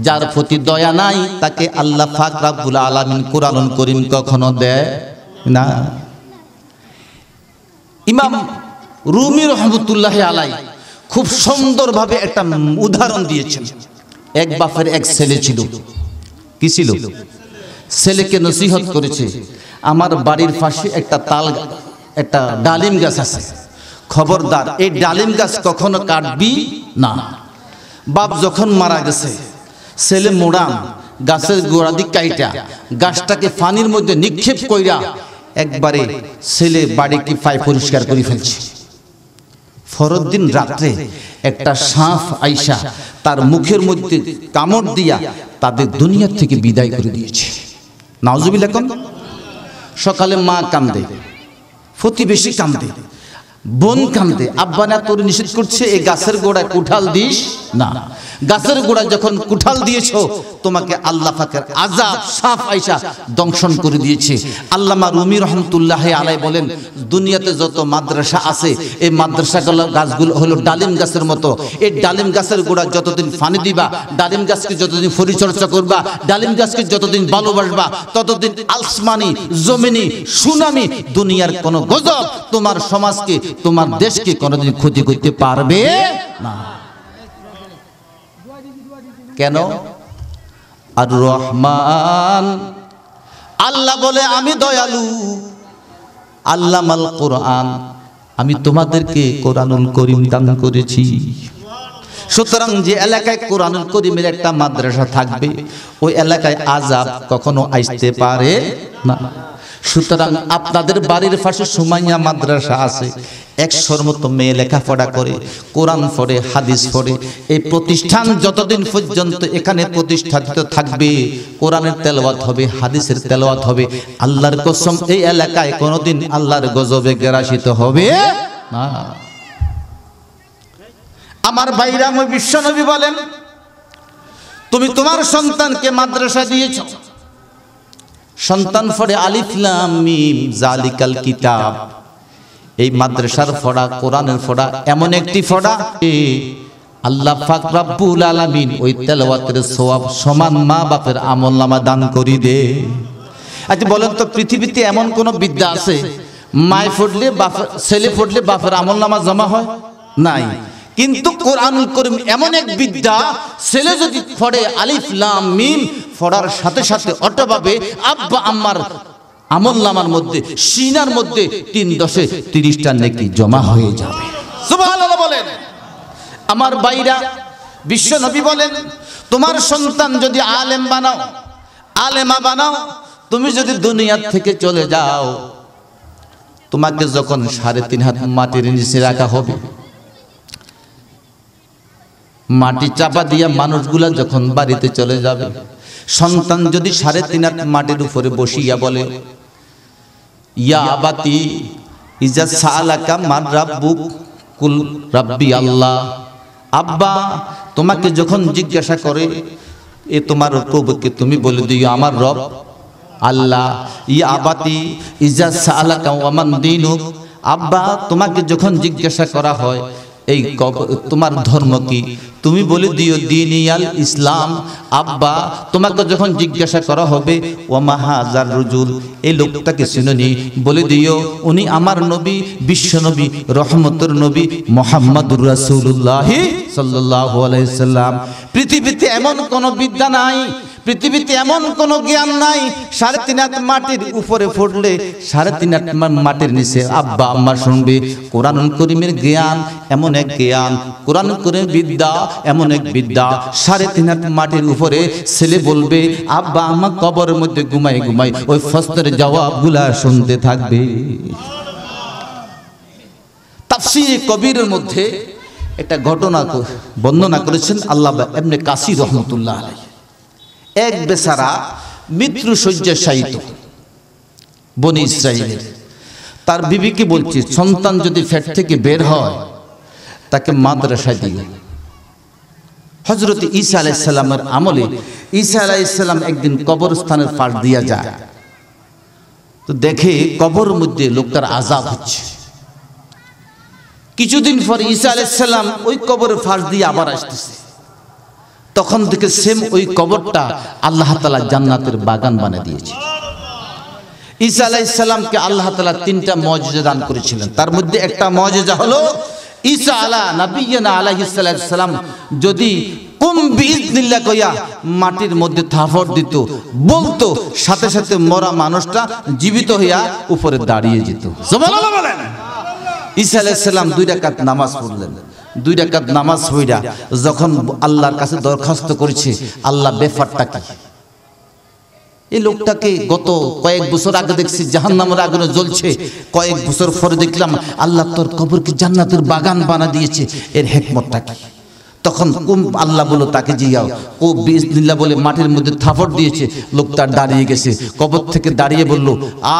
যার প্রতি দয়া নাই তাকে আল্লাহ পাক রব্বুল আলামিন কোরআনুল কারীম কখনো দেয় না। ইমাম রুমি রহমতুল্লাহ আলাই খুব সুন্দরভাবে একটা উদাহরণ দিয়েছেন। এক বাপের এক ছেলে ছিল। কি ছিল? ছেলেকে নসিহত করেছে, আমার বাড়ির পাশে একটা ডালিম গাছ আছে, খবরদার এই ডালিম গাছ কখনো কাটবি না। বাপ যখন মারা গেছে, ছেলে মোড়ান গাছের গোড়া দিক কাইটা গাছটাকে পানির মধ্যে নিক্ষেপ কইরা একবারে ছেলে বাড়িকে পায় পরিষ্কার করে ফেলছে। ফরদিন রাত্রে একটা সাপ আইসা তার মুখের মধ্যে কামড় দিয়া তাদের দুনিয়া থেকে বিদায় করে দিয়েছে। নাউজুবিল্লাহ। সকালে মা কান্দে, প্রতিবেশী কান্দে, বোন কান্দে, আব্বা না তোর নিষেধ করছে এই গাছের গোড়ায় কুঠাল দিস না। গাছের গোড়া যখন কুঠাল দিয়েছো তোমাকে আল্লাহ পাকের আযাব সাফ আইসা দংশন করে দিয়েছে। আল্লামা রুমি রহমতুল্লাহ আলাইহি বলেন, দুনিয়াতে যত মাদ্রাসা আছে এই মাদ্রাসাগুলো গাছগুলো হলো ডালিম গাছের মতো। এই ডালিম গাছের গোড়া যতদিন পানি দিবা, ডালিম গাছকে যতদিন পরিচর্যা করবা, ডালিম গাছকে যতদিন ভালোবাসবা, ততদিন আসমানি জমিনি সুনামি দুনিয়ার কোন গজব তোমার সমাজকে তোমার দেশকে কোনোদিন ক্ষতি করতে পারবে না। কেন? আর রহমান আল্লাহ বলে আমি দয়ালু, আল্লামাল কোরআন, আমি তোমাদেরকে কোরআনুল করিম দান করেছি। সুতরাং যে এলাকায় কোরআনুল করিমের একটা মাদ্রাসা থাকবে ওই এলাকায় আযাব কখনো আসতে পারে না। সুতরাং আপনাদের বাড়ির পাশে সুমাইয়া মাদ্রাসা আছে, 100 মতো মেয়ে লেখাপড়া করে, কোরআন পড়ে, হাদিস পড়ে। এই প্রতিষ্ঠান যতদিন পর্যন্ত এখানে প্রতিষ্ঠিত থাকবে, কোরআনের তেলাওয়াত হবে, হাদিসের তেলাওয়াত হবে, আল্লাহর কসম এই এলাকায় কোনোদিন আল্লাহর গজবে গ্রাসিত হবে না। আমার ভাইরা, আমি বিশ্বনবী বলেন, তুমি তোমার সন্তানকে মাদ্রাসা দিয়েছো, সন্তান পড়ে আলিফ লাম মিম জালিকাল কিতাব। এই মাদ্রাসার পড়া, কোরআনের পড়া এমন একটি পড়া আল্লাহ পাক রব্বুল আলামিন ওই তেলাওয়াতের সওয়াব সমান মা বাপের আমলনামা দান করি দে। আচ্ছা বলেন তো, পৃথিবীতে এমন কোন বিদ্যা আছে মায় পড়লে বাপ, ছেলে পড়লে বাপের আমলনামা জমা হয়? নাই। কিন্তু কোরআনুল করিম এমন এক বিদ্যা, ছেলে যদি পড়ে আলিফ লাম মিম, পড়ার সাথে সাথে অটোভাবে আব্বা আম্মার আমলনামার মধ্যে, সিনার মধ্যে 3×10 30টা নেকি জমা হয়ে যাবে। সুবহানাল্লাহ বলেন। আমার ভাইরা, বিশ্ব নবী বলেন, তোমার সন্তান যদি আলেম বানাও, আলেমা বানাও, তুমি যদি দুনিয়া থেকে চলে যাও, তোমাকে যখন 3.5 হাত মাটির নিচে রাখা হবে, মাটি চাপা দিয়া মানুষগুলা যখন বাড়িতে চলে যাবে, সন্তান যদি 3.5 হাত মাটির উপরে বসিয়া বলে, ইয়া আবাতি ইজা সালাকা মান রাব্বুক কুল রাব্বি আল্লাহ, আব্বা তোমাকে যখন জিজ্ঞাসা করে এ তোমার প্রভুকে, তুমি বলে দিও আমার রব আল্লাহ। ইয়া আবাতি ইজা সালাকা ওয়া মান দীনুক, আব্বা তোমাকে যখন জিজ্ঞাসা করা হয় এই তোমার ধর্ম কি, তুমি বলে দিও দীনিয়াল ইসলাম। আব্বা তোমাকে যখন জিজ্ঞাসা করা হবে ওমা হাজার রুজুল, এই লোকটাকে চিনোনি, বলে দিও উনি আমার নবী, বিশ্ব নবী, রহমতের নবী মুহাম্মদুর রাসূলুল্লাহ সাল্লাল্লাহু আলাইহি সাল্লাম। পৃথিবীতে এমন কোন বিদ্যা নাই, পৃথিবীতে এমন কোন জ্ঞান নাই 3.5 হাত মাটির উপরে পড়লে 3.5 হাত মাটির নিচে আব্বা আম্মা শুনবে। কোরআনুল করিমের জ্ঞান এমন এক জ্ঞান, কোরআন করিমের বিদ্যা এমন এক বিদ্যা, 3.5 হাত মাটির উপরে ছেলে বলবে আব্বা আম্মা কবরের মধ্যে ঘুমাই ঘুমাই ওই প্রশ্নের জবাবগুলা শুনতে থাকবে। তাফসীরে কবিরের মধ্যে একটা ঘটনা বর্ণনা করেছেন আল্লামা ইবনে কাসির রহমাতুল্লাহ আলাইহি। এক বেচারা মৃত্যু শয্যাশায়িত বনি ইসরাইলের, তার বিবিকে বলছে সন্তান যদি পেট থেকে বের হয় তাকে মাদ্রাসায় দিও। হযরত ঈসা আলাইহিস সালামের আমলে ঈসা আলাইহিস সালাম একদিন কবরস্থানের পাশ দিয়া যায়, তো দেখে কবরের মধ্যে লোকটার আযাব হচ্ছে। কিছুদিন পর ঈসা আলাইহিস সালাম ওই কবরের পাশ দিয়ে আবার আসতেছে, তখন থেকে সেম ওই কবরটা আল্লাহ তাআলা জান্নাতের বাগান বানিয়ে দিয়েছে। ঈসা আলাইহিস সালামকে আল্লাহ তাআলা 3টা মুজিজা দান করেছিলেন, তার মধ্যে একটা মুজিজা হলো ঈসা আলা নবিয়্যিনা আলাইহিস সালাম যদি কুম বিইজনিল্লাহ কইয়া মাটির মধ্যে থাপড় দিত, বলতো সাথে সাথে মরা মানুষটা জীবিত হইয়া উপরে দাঁড়িয়ে যেত। সুবহানাল্লাহ বলেন। ঈসা আলাইহিস সালাম 2 রাকাত নামাজ পড়লেন, 2 রাকাত নামাজ পড়া যখন আল্লাহর কাছে দরখাস্ত করেছে, আল্লাহ ব্যাপারটা কি, এই লোকটাকে গত কয়েক বছর আগে দেখছি জাহান্নামের আগুনে জ্বলছে, কয়েক বছর পরে দেখলাম আল্লাহ তোর কবরকে জান্নাতের বাগান বানা দিয়েছে, এর হিকমতটা কি? তখন আল্লাহ বলল তাকে জিয়াও, ও বিসমিল্লাহ বলে মাটির মধ্যে থাপড় দিয়েছে, লোকটা দাঁড়িয়ে গেছে। কবর থেকে দাঁড়িয়ে বলল,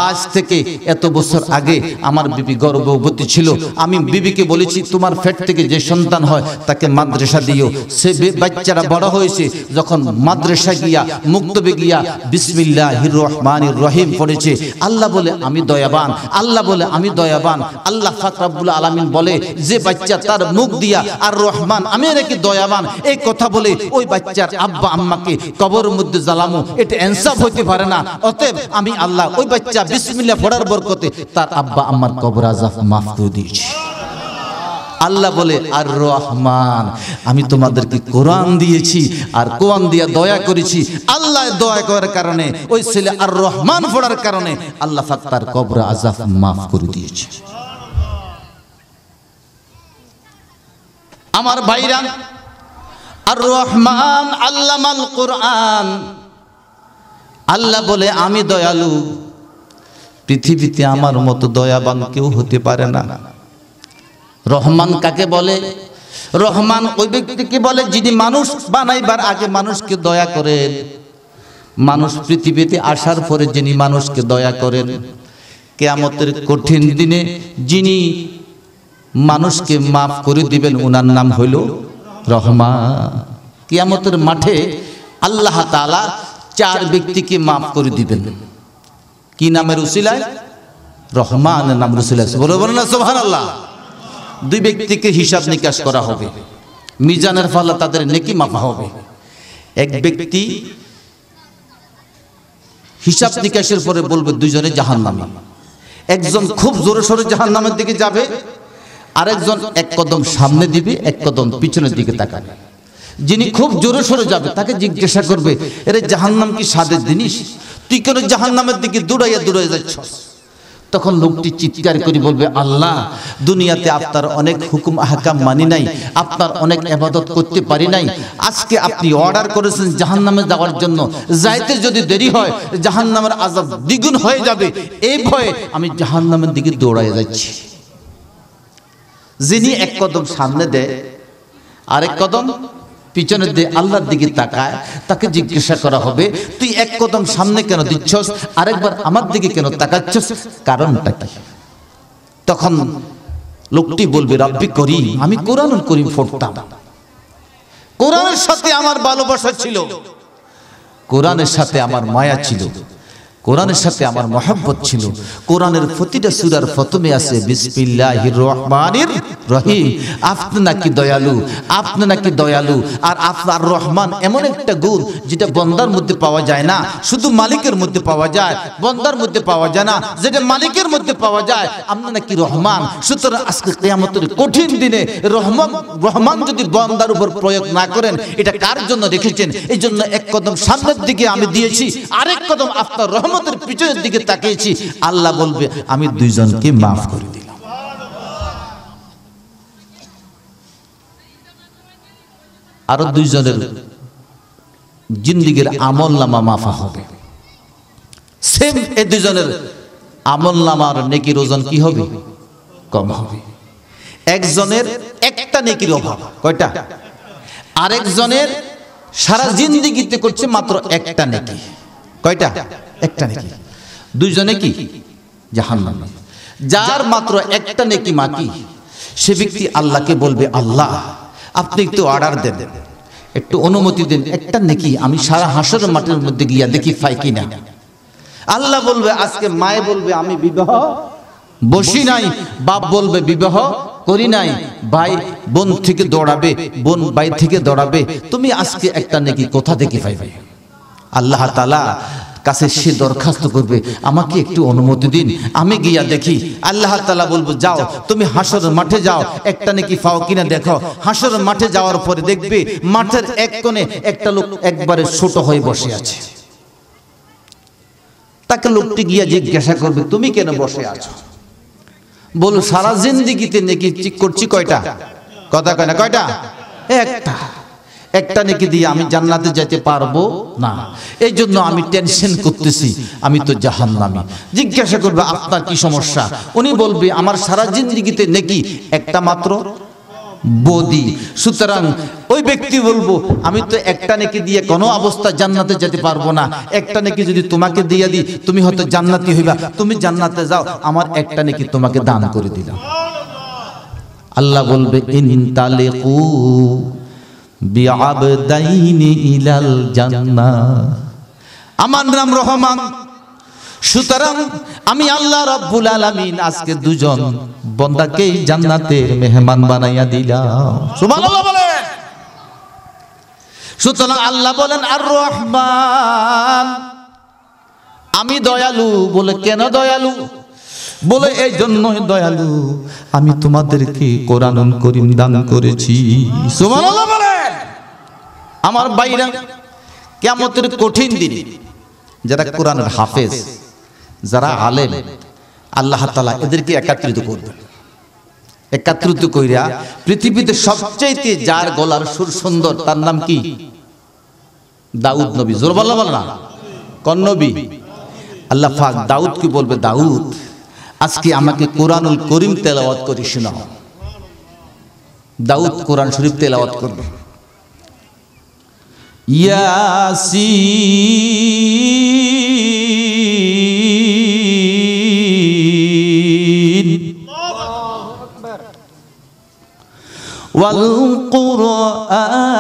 আজ থেকে এত বছর আগে আমার বিবি গর্ভবতী ছিল, আমি বিবিকে বলেছি তোমার পেট থেকে যে সন্তান হয় তাকে মাদ্রাসা দিও। সে বাচ্চারা বড় হয়েছে, যখন মাদ্রাসা গিয়া মুক্তবে গিয়া বিসমিল্লাহির রহমানির রহিম পড়েছে, আল্লাহ বলে আমি দয়াবান, আল্লাহ বলে আমি দয়াবান। আল্লাহ পাক রব্বুল আলামিন বলে যে বাচ্চা তার মুখ দিয়া আর রহমান আমি নাকি দয়াবান এই কথা বলে ওই বাচ্চার আব্বা আম্মাকে কবরের মধ্যে জ্বালামো, এটা ইনসাফ হইতে পারে না। অতএব আমি আল্লাহ ওই বাচ্চা বিসমিল্লাহ পড়ার বরকতে তার আব্বা আম্মার কবর আযাব মাফ করে দিয়েছি। আল্লাহ বলে আর রহমান, আমি তোমাদেরকে কোরআন দিয়েছি আর কোরআন দিয়া দয়া করেছি। আল্লাহ দয়া করার কারণে ওই ছেলে আর রহমান পড়ার কারণে আল্লাহ পাক তার কবর আযাব মাফ করে দিয়েছে। আমার ভাইরা, আর রহমান আল্লামাল কোরআন, আল্লাহ বলে আমি দয়ালু, পৃথিবীতে আমার মতো দয়াবান কেউ হতে পারে না। রহমান কাকে বলে? রহমান ওই ব্যক্তিকে বলে যিনি মানুষ বানাইবার আগে মানুষকে দয়া করেন, মানুষ পৃথিবীতে আসার পরে যিনি মানুষকে দয়া করেন, কিয়ামতের কঠিন দিনে যিনি মানুষকে মাফ করে দিবেন ওনার নাম হইল রহমান। কিয়ামতের মাঠে আল্লাহ তাআলা চার ব্যক্তিকে মাফ করে দিবেন। কি নামের উসিলায়? রহমানের নামের উসিলায়। বলবেন না সুবহানাল্লাহ। দুই ব্যক্তিকে হিসাব নিকাশ করা হবে, মিজানের ফলে তাদের নেকি মাফা হবে। এক ব্যক্তি হিসাব নিকাশের পরে বলবে দুইজনে জাহান্নামী। একজন খুব জোরে সোরে জাহান্নামের দিকে যাবে, আরেকজন এক কদম সামনে দিবে, এক কদম পিছনের দিকে তাকাবে। যিনি খুব জোরে সোরে যাবে তাকে জিজ্ঞাসা করবে, এরে জাহান্নাম কি স্বাদের জিনিস? তুই কেন জাহান্নামের দিকে দৌড়াইয়া দৌড়াইয়া যাচ্ছস? তখন লোকটি চিৎকার করে বলবে, আল্লাহ, দুনিয়াতে আপনার অনেক হুকুম আহকাম মানি নাই, আপনার অনেক ইবাদত করতে পারি নাই, আজকে আপনি অর্ডার করেছেন জাহান্নামে যাওয়ার জন্য, যাইতে যদি দেরি হয় জাহান্নামের আযাব দ্বিগুণ হয়ে যাবে, এই ভয়ে আমি জাহান্নামের দিকে দৌড়াইয়া যাচ্ছি। যিনি এক কদম সামনে দেয় আরেক কদম পিছনে দিয়ে আল্লাহর দিকে তাকায়, তাকে জিজ্ঞাসা করা হবে, তুই এক কদম সামনে কেন দিচ্ছস, আরেকবার আমার দিকে কেন তাকাচ্ছস, কারণটা কি? তখন লোকটি বলবে, রব্বি করিম, আমি কোরআনুল করিম পড়তাম, কোরআনের সাথে আমার ভালোবাসা ছিল, কোরআনের সাথে আমার মায়া ছিল, কোরআনের সাথে আমার মহব্বত ছিল। কোরআনের প্রতিটা সূরার প্রথমে আছে বিসমিল্লাহির রহমানির রহিম। আপনি নাকি দয়ালু, আপনি নাকি দয়ালু। আর আপনার রহমান এমন একটা গুণ যেটা বন্দার মধ্যে পাওয়া যায় না, শুধু মালিকের মধ্যে পাওয়া যায়, বন্দার মধ্যে পাওয়া যায় না, যেটা মালিকের মধ্যে পাওয়া যায়। আপনি নাকি রহমান। সুতরাং আজকে কিয়ামতের কঠিন দিনে রহমান যদি বন্দার উপর প্রয়োগ না করেন, এটা কার জন্য রেখেছেন? এই জন্য এক কদম সামনের দিকে আমি দিয়েছি, আরেক কদম আপনার রহমতের পিছনের দিকে তাকিয়েছি। আল্লাহ বলবে, আমি দুইজনকে মাফ করে দিলাম। আরো দুইজনের জিন্দেগীর আমলনামা মাফা হবে। সেম এই দুইজনের আমলনামার নেকির ওজন কি হবে? কম হবে। একজনের একটা নেকির অভাব, কয়টা? আরেকজনের সারা জিন্দেগিতে করছে মাত্র একটা নেকি, কয়টা? একটা নেকি। দুইজনে কি? জাহান্নামী। যার মাত্র একটা নেকি বাকি, সে ব্যক্তি আল্লাহকে বলবে, আল্লাহ, আপনি একটু অর্ডার দেন, একটু অনুমতি দেন, একটা নেকি আমি সারা হাসর মাঠের মধ্যে গিয়া দেখি পাই কিনা। আল্লাহ বলবে, আজকে মায়ে বলবে আমি বিবাহ বসি নাই, বাপ বলবে বিবাহ করি নাই, ভাই বোন থেকে দৌড়াবে, বোন ভাই থেকে দৌড়াবে, তুমি আজকে একটা নেকি কোথা থেকে পাইবে? আল্লাহ তাআলা কাছে সে দরখাস্ত করবে, আমাকে একটু অনুমতি দিন, আমি গিয়া দেখি। আল্লাহ তাআলা বলবো, যাও তুমি হাসর মাঠে যাও, একটা নেকি পাও কিনা দেখো। হাসর মাঠে যাওয়ার পরে দেখবে মাঠের এক কোণে একটা লোক একবারে ছোট হয়ে বসে আছে। তাকে লোকটি গিয়া জিজ্ঞাসা করবে, তুমি কেন বসে আছো? বলো, সারা জিন্দেগিতে নেকি করছি কয়টা? কথা কয় না, কয়টা? একটা। একটা নেকি দিয়ে আমি জান্নাতে যেতে পারবো না, এই জন্য আমি টেনশন করতেছি, আমি তো জাহান্নামী। জিজ্ঞাসা করবে, আপনার কি সমস্যা? উনি বলবে, আমার সারা জিন্দেগিতে নেকি একটা মাত্র বদি। সুতরাং ওই ব্যক্তি বলবো আমি তো একটা নেকি দিয়ে কোনো অবস্থা জান্নাতে যেতে পারবো না, একটা নেকি যদি তোমাকে দিয়ে দিই তুমি হয়তো জান্নাতি হইবা, তুমি জান্নাতে যাও, আমার একটা নেকি তোমাকে দান করে দিলাম। আল্লাহ বলবে ইনতালিকু বিআবদাইনি ইলাল জান্নাহ, আমার নাম রহমান, সুতরাং আমি আল্লাহ রাব্বুল আলামিন আজকে দুজন বান্দাকে জান্নাতের মেহমান বানাইয়া দিলাম। সুবহানাল্লাহ বলেন। সুতরাং আল্লাহ বলেন আর রহমান, আমি দয়ালু। বলে কেন দয়ালু? বলে এই জন্যই দয়ালু আমি তোমাদেরকে কোরআনুল কারীম দান করেছি। সুবহানাল্লাহ বলেন। আমার ভাইরা, কিয়ামতের কঠিন দিনে যারা কোরআনের হাফেজ, যারা আলেম, আল্লাহ তাআলা এদেরকে একত্রিত করবেন। একত্রিত কইরা পৃথিবীতে সবচেয়ে যার গলার সুর সুন্দর তার নাম কি? দাউদ নবী। জোর বললা বল না, কোন নবী? আল্লাহ পাক দাউদকে বলবে, দাউদ আজকে আমাকে কোরআনুল কারীম তেলাওয়াত করে শোনাও। দাউদ কোরআন শরীফ তেলাওয়াত করবে। ইয়াসিন ওয়াল কুরআনিল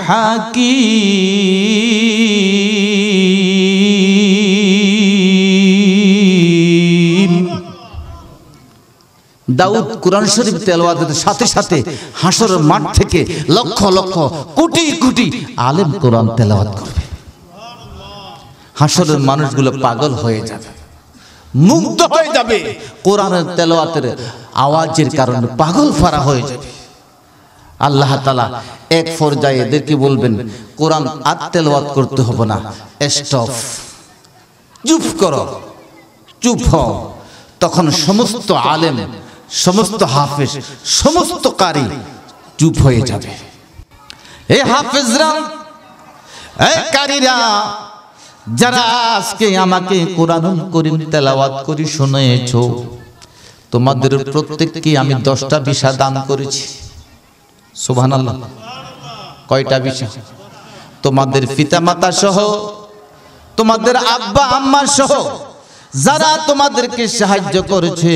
হাকীম। দাউদ কোরআন শরীফ তেলাওয়াতের সাথে সাথে হাসরের মাঠ থেকে লক্ষ লক্ষ কোটি কোটি আলেম কোরআন তেলাওয়াত করবে। হাসরের মানুষগুলো পাগল হয়ে যাবে, মুগ্ধ হয়ে যাবে, কোরআনের তেলাওয়াতের আওয়াজের কারণে পাগল ফারা হয়ে যাবে। আল্লাহ তাআলা এক পর্যায়ে এদেরকে বলবেন, কোরআন আর তেলাওয়াত করতে হবে না, স্টপ, চুপ করো, চুপ হও। তখন সমস্ত আলেম, সমস্ত হাফেজ, সমস্ত কারি চুপ হয়ে যাবে। এই হাফেজরা, এই কারিরা, যারা আজকে আমাকে কোরআনুল কারীম তেলাওয়াত করে শুনিয়েছো, তোমাদের প্রত্যেককে আমি 10টা ভিসা দান করেছি। সুবহানাল্লাহ। কয়টা ভিসা? তোমাদের পিতামাতা সহ, তোমাদের আব্বা আম্মা সহ, যারা তোমাদেরকে সাহায্য করেছে,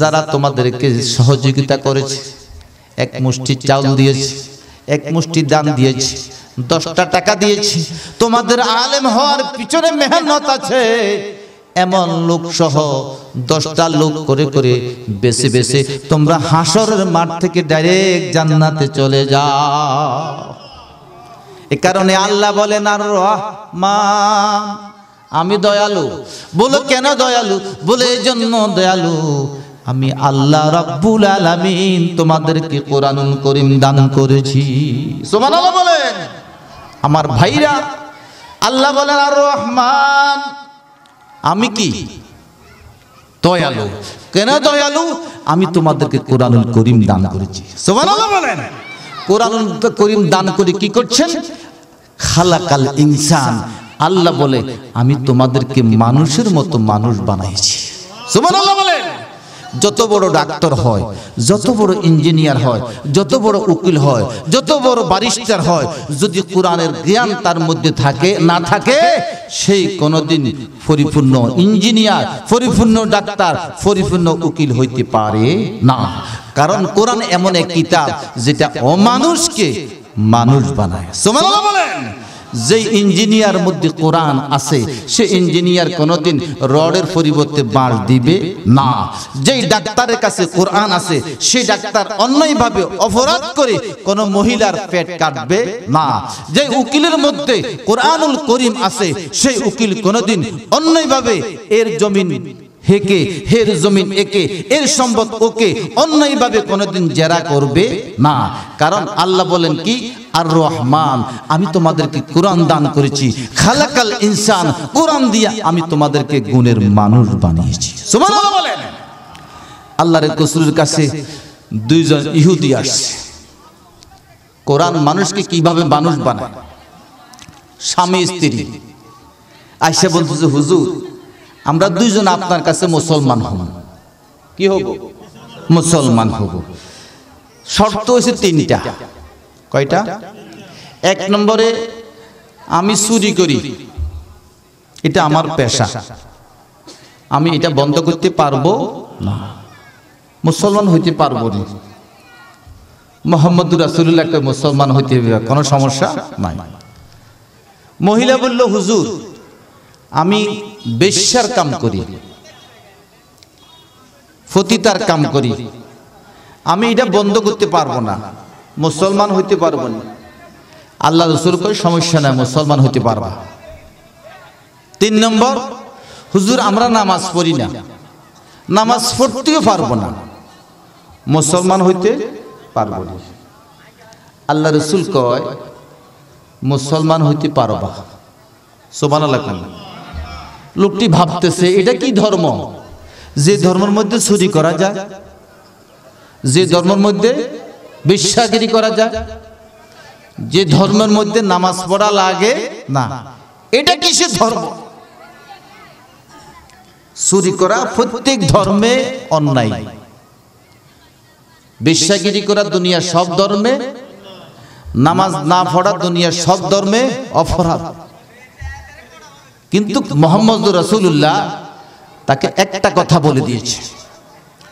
যারা তোমাদেরকে সহযোগিতা করেছে, এক মুষ্টি চাউল দিয়েছে, এক মুষ্টি দান দিয়েছে, 10টা টাকা দিয়েছে, তোমাদের আলেম হওয়ার পিছনে মেহনত আছে, এমন লোক সহ 10টা লোক করে করে বেছে বেছে তোমরা হাসরের মাঠ থেকে ডাইরেক্ট জান্নাতে চলে যাও। এ কারণে আল্লাহ বলেন আর রহমান, আমি দয়ালু। বলো কেন দয়ালু? বলে এই জন্য দয়ালু আমি আল্লাহ রাব্বুল আলামিন তোমাদেরকে কোরআনুল কারীম দান করেছি। সুবহানাল্লাহ বলেন। আমার ভাইরা, আল্লাহ বলেন আর রহমান, আমি কি? দয়ালু। কেন দয়ালু? আমি তোমাদেরকে কোরআনুল কারীম দান করেছি। সুবহানাল্লাহ বলেন। কোরআনুল কারীম দান করে কি করছেন? খালাকাল ইনসান, আল্লাহ বলে আমি তোমাদেরকে মানুষের মতো মানুষ বানাইছি। সুবহানাল্লাহ বলেন। যত বড় ডাক্তার হয়, যত বড় ইঞ্জিনিয়ার হয়, যত বড় উকিল হয়, যত বড় ব্যারিস্টার হয়, যদি কোরআনের জ্ঞান তার মধ্যে থাকে না থাকে, সেই কোনোদিন পরিপূর্ণ ইঞ্জিনিয়ার, পরিপূর্ণ ডাক্তার, পরিপূর্ণ উকিল হইতে পারে না। কারণ কোরআন এমন এক কিতাব যেটা অমানুষকে মানুষ বানায়। সুবহানাল্লাহ বলেন। যে ইঞ্জিনিয়ার মধ্যে কোরআন আছে, সে ইঞ্জিনিয়ার কোনোদিন রডের পরিবর্তে বাঁশ দিবে না। যেই ডাক্তারের কাছে কোরআন আছে, সেই ডাক্তার অন্যায়ভাবে অপরাধ করে কোন মহিলার পেট কাটবে না। যে উকিলের মধ্যে কোরআনুল কারীম আছে, সেই উকিল কোনোদিন অন্যায়ভাবে এর জমিন হেকে, হের জমিন একে, এর সম্পদ ওকে অন্যায়ভাবে কোনোদিন জেরা করবে না। কারণ আল্লাহ বলেন কি? আর রহমান, আমি তোমাদেরকে কোরআন দান করেছি। খালাকাল ইনসান, কোরআন দিয়ে আমি তোমাদেরকে গুণের মানুষ বানিয়েছি। সুবহানাল্লাহ বলেন। আল্লাহর রাসূলের কাছে দুইজন ইহুদি আসছে। কোরআন মানুষকে কিভাবে মানুষ বানায়? স্বামী স্ত্রী আইসা বলতেছে, হুজুর আমরা দুইজন আপনার কাছে মুসলমান হব। কি হব? মুসলমান হব। শর্ত হয়েছে 3টা। কয়টা? এক নম্বরে আমি চুরি করি, এটা আমার পেশা, আমি এটা বন্ধ করতে পারবো না, মুসলমান হইতে পারবো না। মুহাম্মদুর রাসূলুল্লাহ একটা মুসলমান হইতে হবে, কোনো সমস্যা নাই। মহিলা বলল, হুজুর আমি বেশ্যার কাম করি, ফতিতার কাম করি, আমি এটা বন্ধ করতে পারবো না, মুসলমান হইতে পারবো না। আল্লাহ রাসূল কয় সমস্যা নাই, মুসলমান হইতে পারবা। 3 নম্বর, হুজুর আমরা নামাজ পড়ি না, নামাজ পড়তেও পারবো না, মুসলমান হইতে পারবো না। আল্লাহ রাসূল কয় মুসলমান হইতে পারবা। সুবহানাল্লাহ। লোকটি ভাবতেছে এটা কি ধর্ম, যে ধর্মের মধ্যে চুরি করা যায়, যে ধর্মের মধ্যে বেশ্যাগিরি করা যায়, যে ধর্মের মধ্যে নামাজ পড়া লাগে না, এটা কিসের ধর্ম? চুরি করা প্রত্যেক ধর্মে অন্যায়, বেশ্যাগিরি করা দুনিয়ার সব ধর্মে, নামাজ না পড়া দুনিয়ার সব ধর্মে অপরাধ। কিন্তু মুহাম্মদুর রাসূলুল্লাহ তাকে একটা কথা বলে দিয়েছে।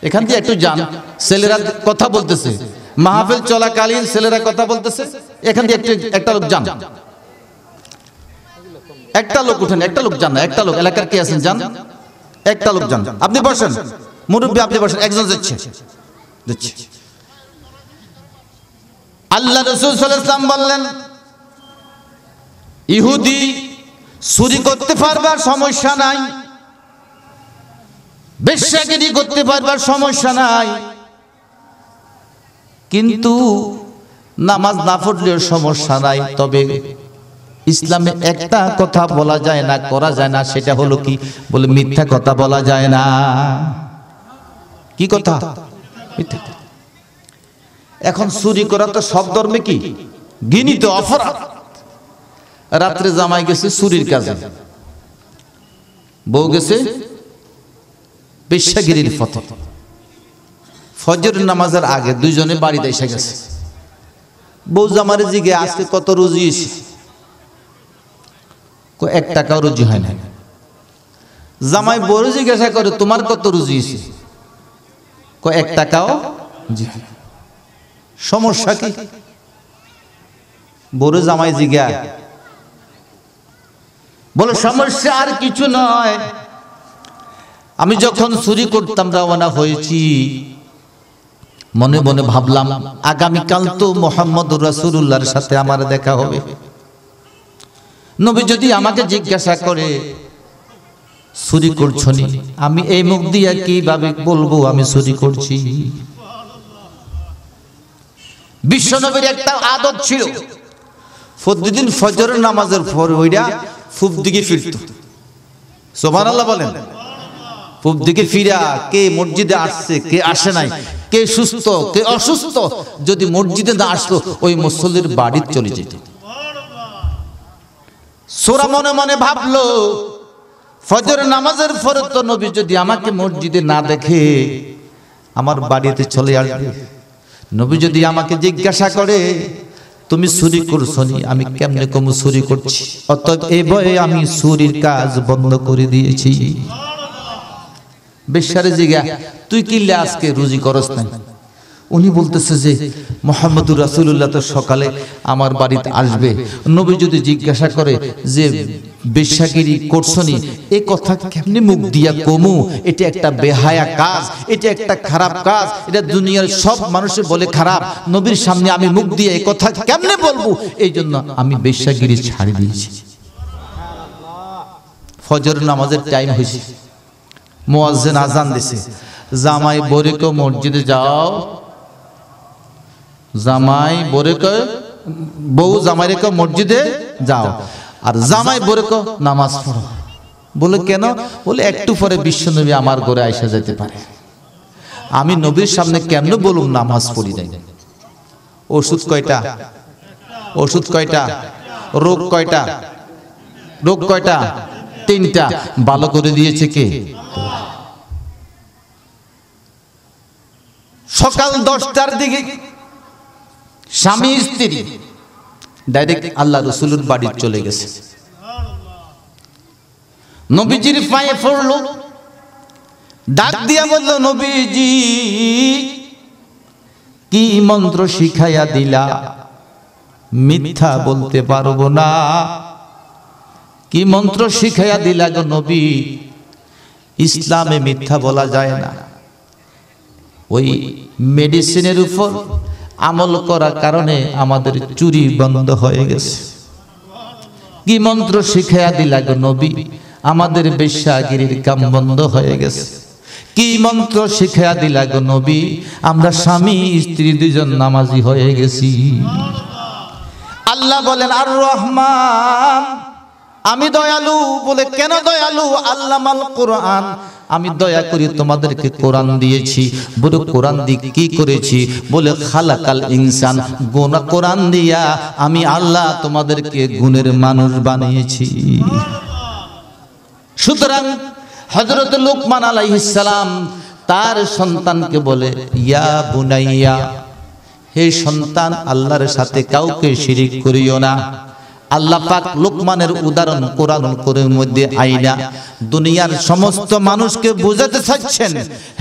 এখান দিয়ে একটু যান, ছেলেরা কথা বলতেছে, মাহফিল চলাকালীন ছেলেরা কথা বলতেছে, এখান দিয়ে একটা লোক যান, একটা লোক উঠেন, একটা লোক যান না, একটা লোক, এলাকার কে আছেন যান, একটা লোক যান, আপনি বসেন, মুরব্বী আপনি বসেন, একজন যাচ্ছে। আল্লাহ রাসূল সাল্লাল্লাহু আলাইহি ওয়াসাল্লাম বললেন, ইহুদি চুরি করতে পারবার সমস্যা নাই, বেশ্যাগিরি করতে পারবার সমস্যা নাই, কিন্তু নামাজ না পড়লেও সমস্যা নাই। তবে ইসলামে একটা কথা বলা যায় না, করা যায় না, সেটা হলো কি? বলে মিথ্যা কথা বলা যায় না। কি কথা? মিথ্যা। এখন চুরি করা তো সব ধর্মে কি ঘৃণিত অপরাধ। রাত্রে জামাই গেছে চুরির কাজে, বউ গেছে বেশ্যাগিরির পথে। ফজরের নামাজের আগে দুইজনে বাড়িতে এসে গেছে। বউ জামারে জিগে আজকে কত রুজি হয়েছে? 1 টাকাও রুজি হয় না। জামাই বড় জিজ্ঞাসা করে তোমার কত রুজি হয়েছে? 1 টাকাও জি। সমস্যা কি? বড় জামাই জিজ্ঞা বলে সমস্যা আর কিছু নয়, আমি যখন চুরি করতাম রওনা হয়েছি, মনে মনে ভাবলাম আগামীকাল তো মুহাম্মদুর রাসূলুল্লাহর সাথে আমার দেখা হবে। নবী যদি আমাকে জিজ্ঞাসা করে চুরি করছনি, আমি এই মুখ দিয়ে কিভাবে বলবো আমি চুরি করছি? বিশ্বনবীর একটা আদত ছিল, প্রতিদিন ফজরের নামাজের পর ওইটা পূব দিকে ফিরত। সুবহানাল্লাহ বলেন। পূব দিকে ফিরা কে মসজিদে আসছে, কে আসে নাই, কে সুস্থ, কে অসুস্থ, যদি মসজিদে না আসলো ওই মুসল্লির বাড়ি চলে যেত। সূরা মনে মনে ভাবলো ফজরের নামাজের পরে তো নবী যদি আমাকে মসজিদে না দেখে আমার বাড়িতে চলে আসবে। নবী যদি আমাকে জিজ্ঞাসা করে তুমি চুরি করছনি, আমি কেমনে কম চুরি করছি, অতএব এই ভয়ে আমি চুরির কাজ বন্ধ করে দিয়েছি। বেশ্যারে জিজ্ঞা তুই কিল্লে আজকে রুজি করস না? উনি বলতেছে যে মুহাম্মদুর রাসূলুল্লাহ তো সকালে আমার বাড়িতে আসবে, নবী যদি জিজ্ঞাসা করে যে বেশ্যাগিরি করছনি, এই কথা কেমনে মুখ দিয়া কমু? এটা একটা বেহায়া কাজ, এটা একটা খারাপ কাজ, এটা দুনিয়ার সব মানুষে বলে খারাপ, নবীর সামনে আমি মুখ দিয়ে এই কথা কেমনে বলবো? এই জন্য আমি বেশ্যাগিরি ছাড়ি দিয়েছি। ফজর নামাজের টাইম হয়েছে, মুয়াজ্জিন আজান দিছে, জামাই বরে কো মসজিদে যাও, জামাই বরে কো, বউ জামাইরে কো মসজিদে যাও, আর জামাই বরে কো নামাজ পড়ো। বলে কেন? বলে একটু পরে বিশ্বনবী আমার ঘরে আইসা যেতে পারে, আমি নবীর সামনে কেমনে বলুম নামাজ পড়ি নাই? ওষুধ কয়টা? ওষুধ কয়টা? রোগ কয়টা? রোগ কয়টা? 3টা। ভালো করে দিয়েছে কে? সকাল 10টার দিকে স্বামী স্ত্রী ডাইরেক্ট আল্লাহ রাসূলের বাড়ি চলে গেছে। নবীজির পায়ে পড়ল, ডাক দিয়া বলল, নবীজি কি মন্ত্র শিখাইয়া দিলা? মিথ্যা বলতে পারবো না। কি মন্ত্র শিখাইয়া দিলা গো নবী? ইসলামে মিথ্যা বলা যায় না। ওই মেডিসিনের উপর আমল করার কারণে আমাদের চুরি বন্ধ হয়ে গেছে। কি মন্ত্র শিখাইয়া দিলা গো নবী? আমাদের বেশ্যাগিরির কাম বন্ধ হয়ে গেছে। কি মন্ত্র শিখাইয়া দিলা গো নবী? আমরা স্বামী স্ত্রী দুজন নামাজি হয়ে গেছি। আল্লাহ বলেন, আর রহমান, আমি দয়ালু। বলে কেন দয়ালু? আল্লামাল কোরআন, আমি দয়া করি তোমাদেরকে কোরআন দিয়েছি। বলে কোরআন দিয়ে কি করেছি? বলে খালাকাল ইনসান, গোনা কোরআন দিয়া আমি আল্লাহ তোমাদেরকে গুণের মানুষ বানিয়েছি। সুতরাং হযরত লুকমান আলাইহিস সালাম তার সন্তানকে বলে, ইয়া বুনাইয়া, হে সন্তান, আল্লাহর সাথে কাউকে শিরিক করিও না। আল্লাহ পাক লুকমানের উদাহরণ কোরআনের মধ্যে আইনা দুনিয়ার সমস্ত মানুষকে বোঝাতে চাচ্ছেন,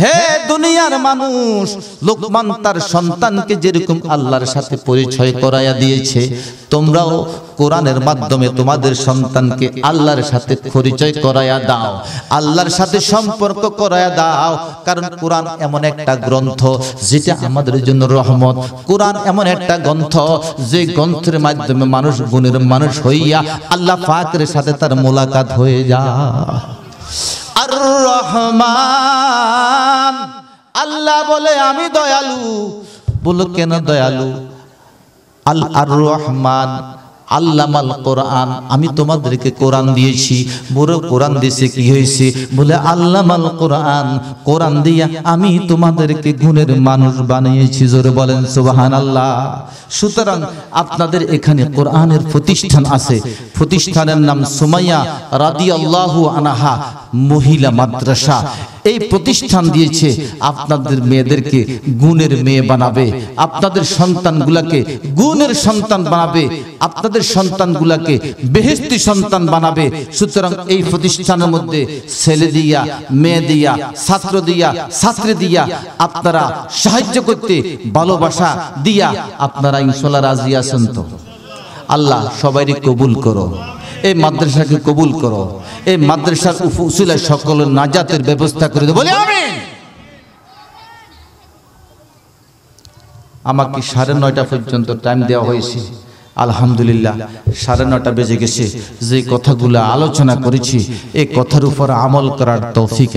হে দুনিয়ার মানুষ, লুকমান তার সন্তানকে যেরকম আল্লাহর সাথে পরিচয় করায়া দিয়েছে, তোমরাও কোরআনের মাধ্যমে তোমাদের সন্তানকে আল্লাহর সাথে পরিচয় করায়া দাও, আল্লাহর সাথে সম্পর্ক করায়া দাও। কারণ কোরআন এমন একটা গ্রন্থ যেটা আমাদের জন্য রহমত। কোরআন এমন একটা গ্রন্থ যে গ্রন্থের মাধ্যমে মানুষ গুণের মানুষ হইয়া আল্লাহ পাকের সাথে তার মোলাকাত হয়ে যায়। আর রহমান, আল্লাহ বলে আমি দয়ালু। বলো কেন দয়ালু? আর রহমান আল্লামাল কোরআন, আমি তোমাদেরকে কোরআন দিয়েছি। বড় কোরআন দিয়েছে কি হয়েছে? বলে আল্লামাল কোরআন, কোরআন দিয়া আমি তোমাদেরকে গুণের মানুষ বানিয়েছি। জোরে বলেন সুবহানাল্লাহ। সুতরাং আপনাদের এখানে কোরআনের প্রতিষ্ঠান আছে, প্রতিষ্ঠানের নাম সুমাইয়া রাদিয়াল্লাহু আনহা মহিলা মাদ্রাসা। এই প্রতিষ্ঠান দিয়েছে আপনাদের মেয়েদেরকে গুণের মেয়ে বানাবে, আপনাদের সন্তানগুলাকে গুণের সন্তান বানাবে, আপনাদের সন্তানগুলাকে বেহেশতি সন্তান বানাবে। সুতরাং এই প্রতিষ্ঠানের মধ্যে ছেলে দিয়া, মেয়ে দিয়া, ছাত্র দিয়া, ছাত্রী দিয়া আপনারা সাহায্য করতে, ভালোবাসা দিয়া আপনারা ইনশাআল্লাহ রাজি আছেন তো? আল্লাহ সবাইকে কবুল করো, এই মাদ্রাসাকে কবুল করো, এই মাদ্রাসার উসিলায় সকলের নাজাতের ব্যবস্থা করে দাও। বলি আমিন। আমাকে 9:30 পর্যন্ত টাইম দেওয়া হয়েছে। আলহামদুলিল্লাহ 9:30 বেজে গেছে। যে কথাগুলো আলোচনা করেছি এই কথার উপর আমল করার তৌফিক